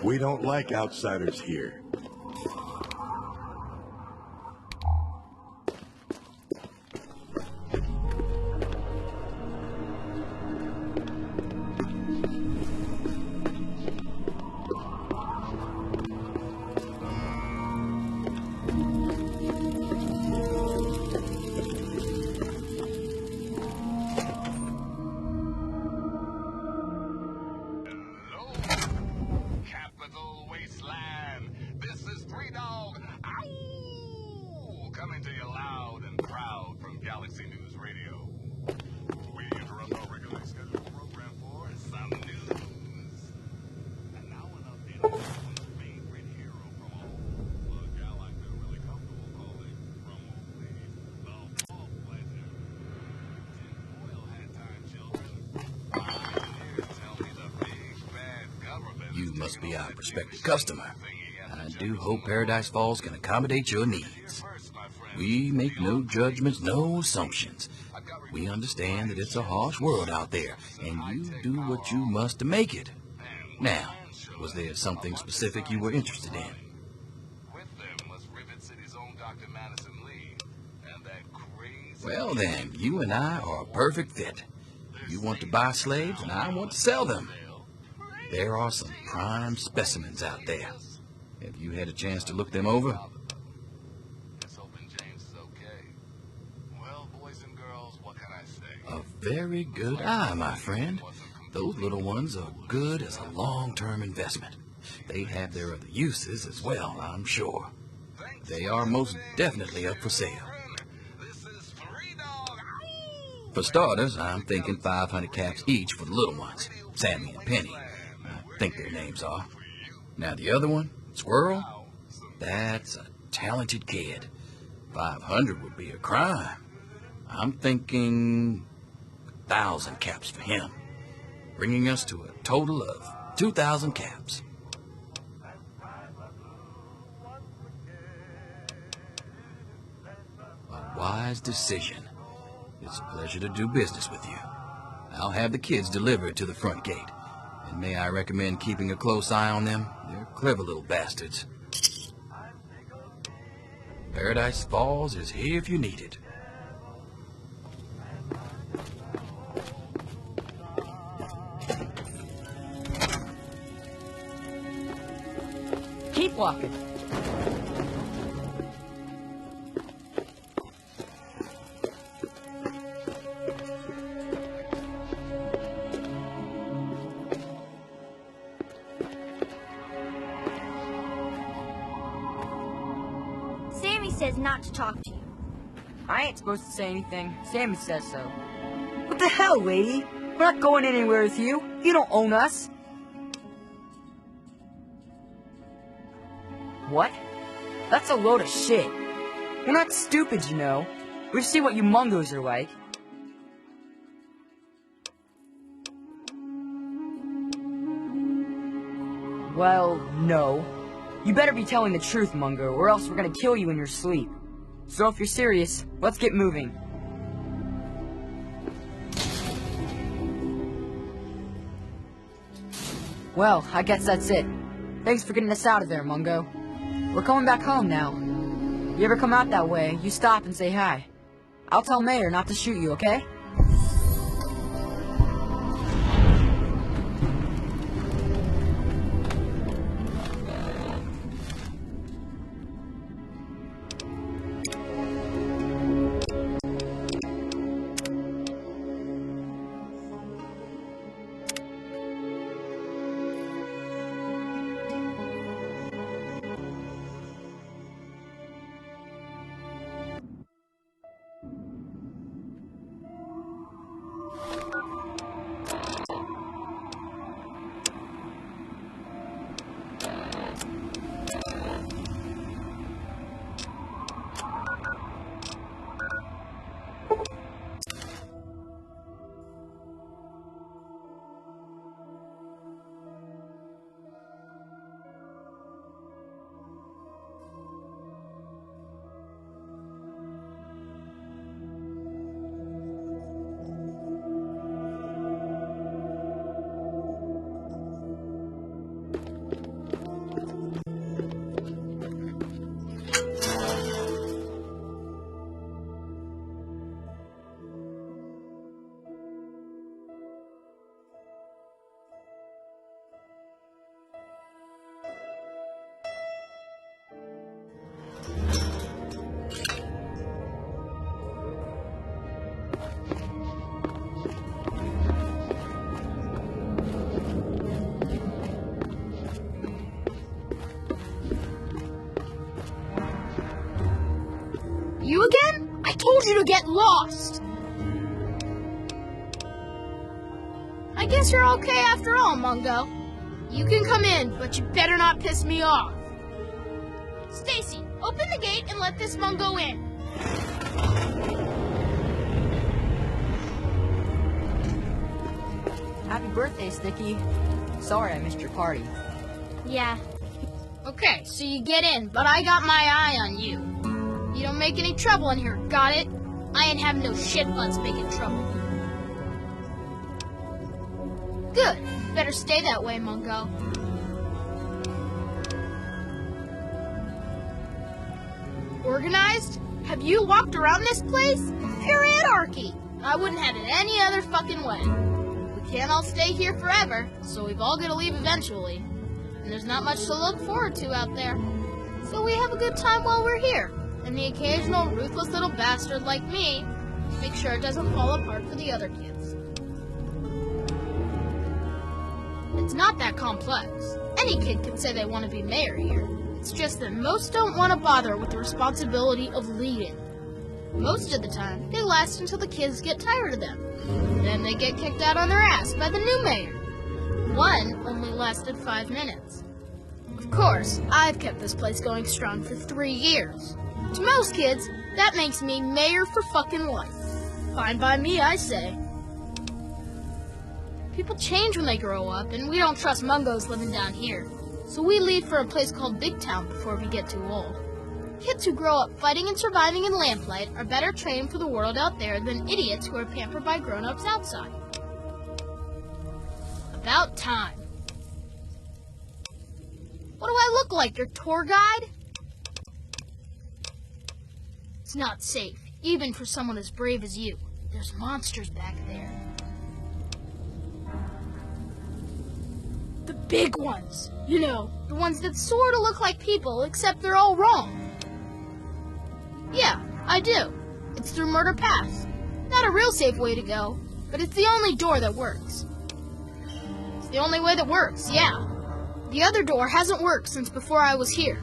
We don't like outsiders here. Coming to you loud and proud from Galaxy News Radio. We interrupt our regularly scheduled program for some news. And now an update on the favorite hero from all. A gal I feel really comfortable calling Romo, please. The full pleasure. Tinfoil hat time, children. Tell me the big bad government. You must be our prospective customer. I do hope Paradise Falls can accommodate your needs. We make no judgments, no assumptions. We understand that it's a harsh world out there, and you do what you must to make it. Now, was there something specific you were interested in? With them was Rivet City's own Dr. Madison Lee, and that crazy... Well then, you and I are a perfect fit. You want to buy slaves, and I want to sell them. There are some prime specimens out there. Have you had a chance to look them over? A very good eye, my friend. Those little ones are good as a long-term investment. They have their other uses as well, I'm sure. They are most definitely up for sale. For starters, I'm thinking 500 caps each for the little ones, Sammy and Penny. I think their names are. Now the other one, Squirrel, that's a talented kid. 500 would be a crime. I'm thinking 1,000 caps for him, bringing us to a total of 2,000 caps. A wise decision. It's a pleasure to do business with you. I'll have the kids delivered to the front gate. And may I recommend keeping a close eye on them? They're clever little bastards. Paradise Falls is here if you need it. Keep walking. Sammy says not to talk to you. I ain't supposed to say anything. Sammy says so. What the hell, lady? We're not going anywhere with you. You don't own us. What? That's a load of shit. We're not stupid, you know. We've seen what you Mungos are like. Well, no. You better be telling the truth, Mungo, or else we're gonna kill you in your sleep. So if you're serious, let's get moving. Well, I guess that's it. Thanks for getting us out of there, Mungo. We're coming back home now. You ever come out that way, you stop and say hi. I'll tell Mayor not to shoot you, okay? You again? I told you to get lost! I guess you're okay after all, Mungo. You can come in, but you better not piss me off. Stacy, open the gate and let this Mungo in. Happy birthday, Sticky. Sorry I missed your party. Yeah. Okay, so you get in, but I got my eye on you. You don't make any trouble in here, got it? I ain't having no shit butts making trouble. Good. Better stay that way, Mungo. Organized? Have you walked around this place? Pure anarchy. I wouldn't have it any other fucking way. We can't all stay here forever, so we've all got to leave eventually. And there's not much to look forward to out there. So we have a good time while we're here. And the occasional ruthless little bastard like me, make sure it doesn't fall apart for the other kids. It's not that complex. Any kid can say they want to be mayor here. It's just that most don't want to bother with the responsibility of leading. Most of the time, they last until the kids get tired of them. Then they get kicked out on their ass by the new mayor. One only lasted 5 minutes. Of course, I've kept this place going strong for 3 years. To most kids, that makes me mayor for fucking life. Fine by me, I say. People change when they grow up, and we don't trust Mungos living down here. So we leave for a place called Big Town before we get too old. Kids who grow up fighting and surviving in lamplight are better trained for the world out there than idiots who are pampered by grown-ups outside. About time. What do I look like, your tour guide? It's not safe, even for someone as brave as you. There's monsters back there. The big ones. You know, the ones that sort of look like people, except they're all wrong. Yeah, I do. It's through Murder Pass. Not a real safe way to go, but it's the only door that works. It's the only way that works, yeah. The other door hasn't worked since before I was here.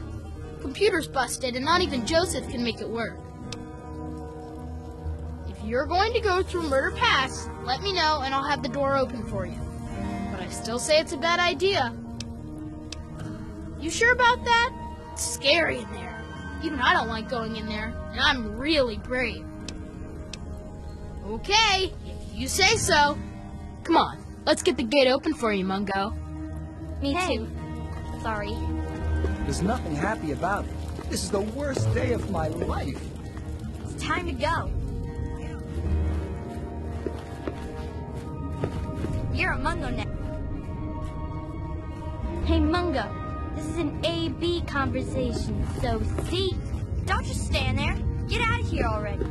Computer's busted, and not even Joseph can make it work. If you're going to go through Murder Pass, let me know and I'll have the door open for you. But I still say it's a bad idea. You sure about that? It's scary in there. Even I don't like going in there, and I'm really brave. Okay, if you say so. Come on, let's get the gate open for you, Mungo. Me too. Sorry. There's nothing happy about it. This is the worst day of my life. It's time to go. You're a Mungo now. Hey, Mungo. This is an A-B conversation, so C. Don't just stand there. Get out of here already.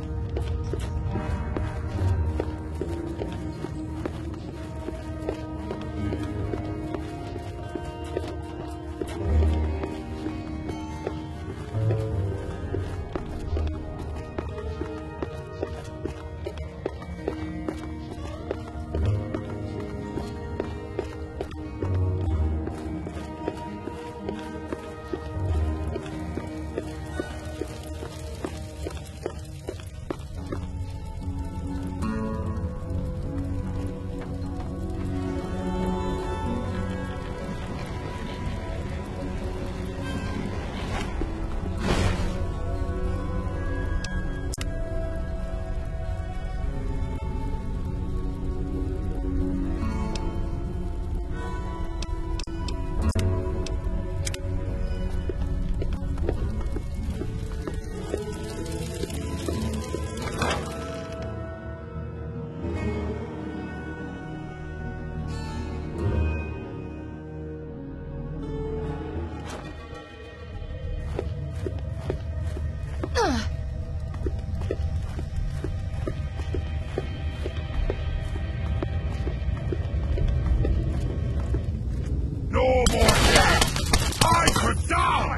No more death! I could die!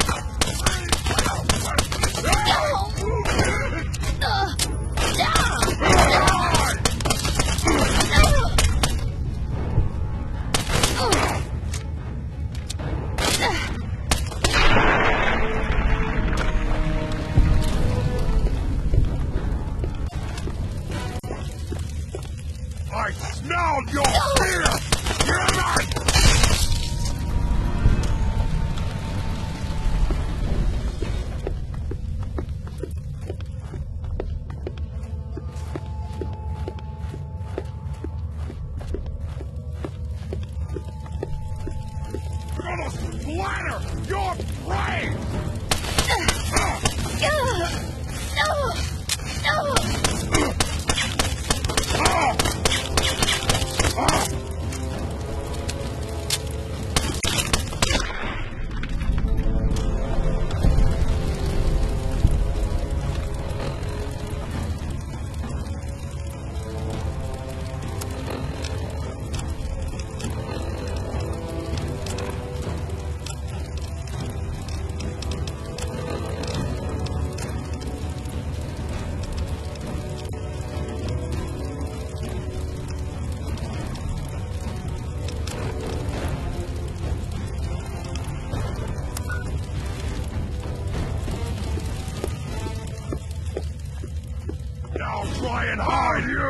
I smell your fear! Get out! Gonna splatter your brain! Now try and hide you!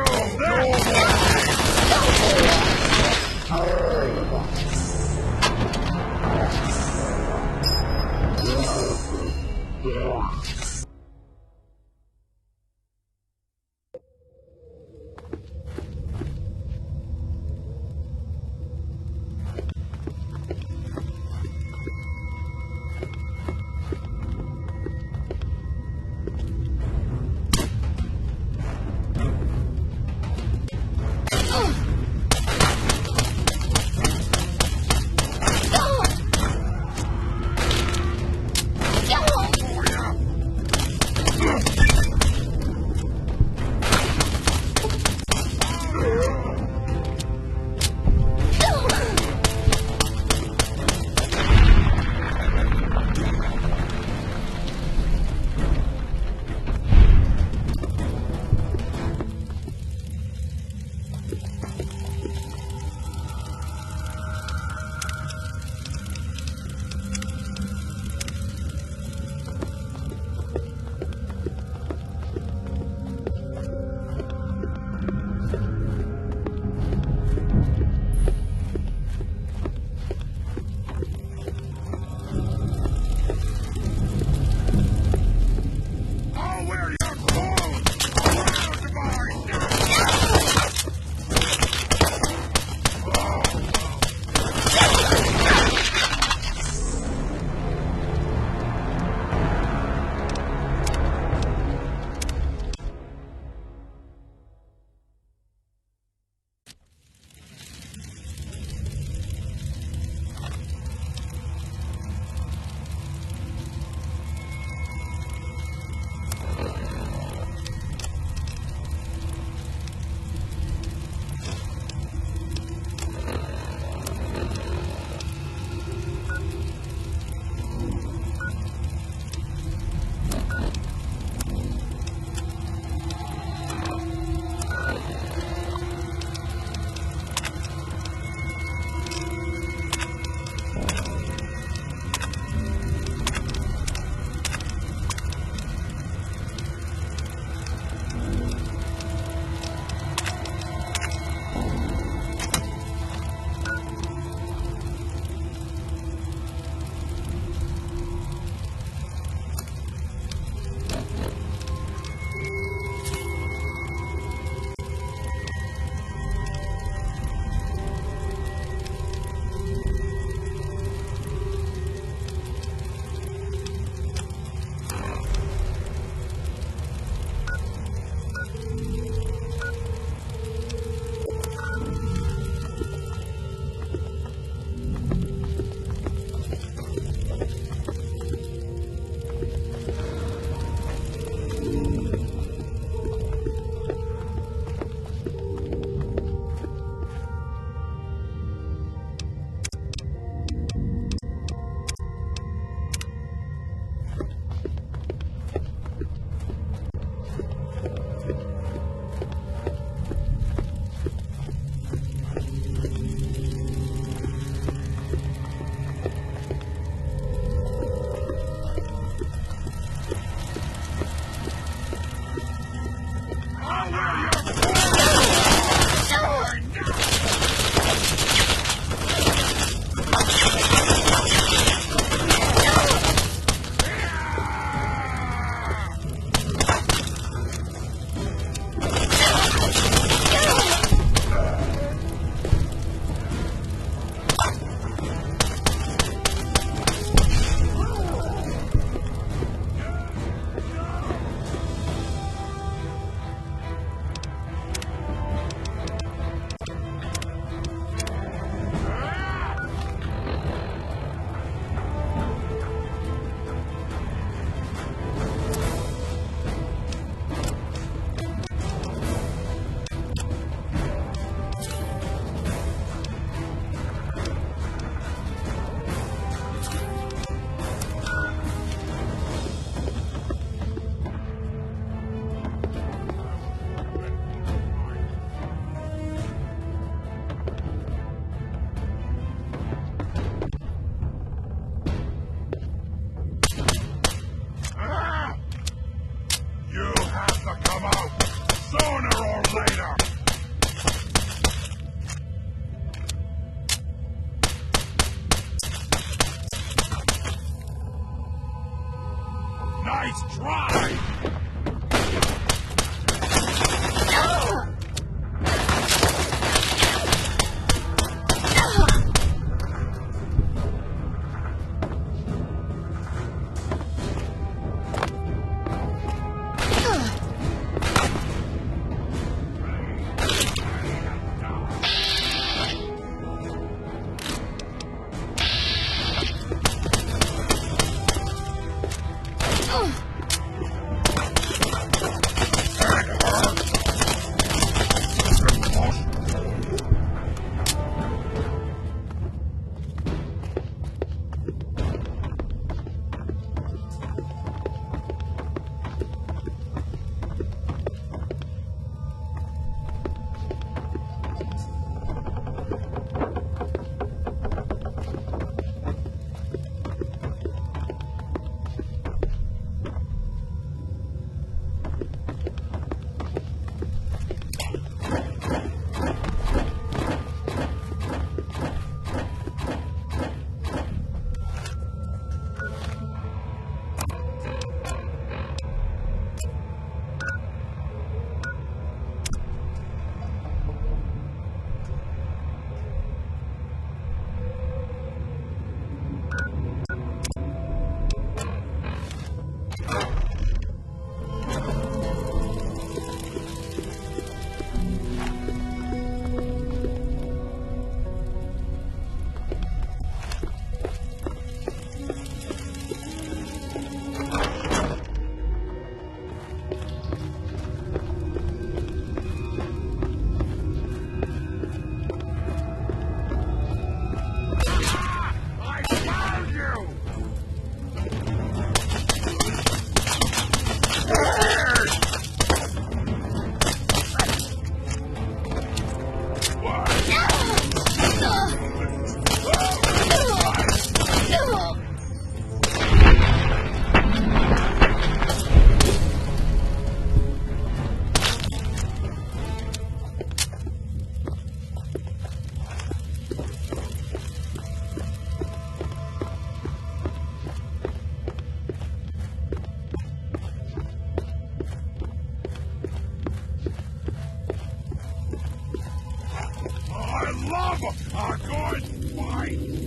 later! Nice try! love a good fight!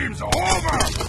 game's over!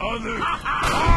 other.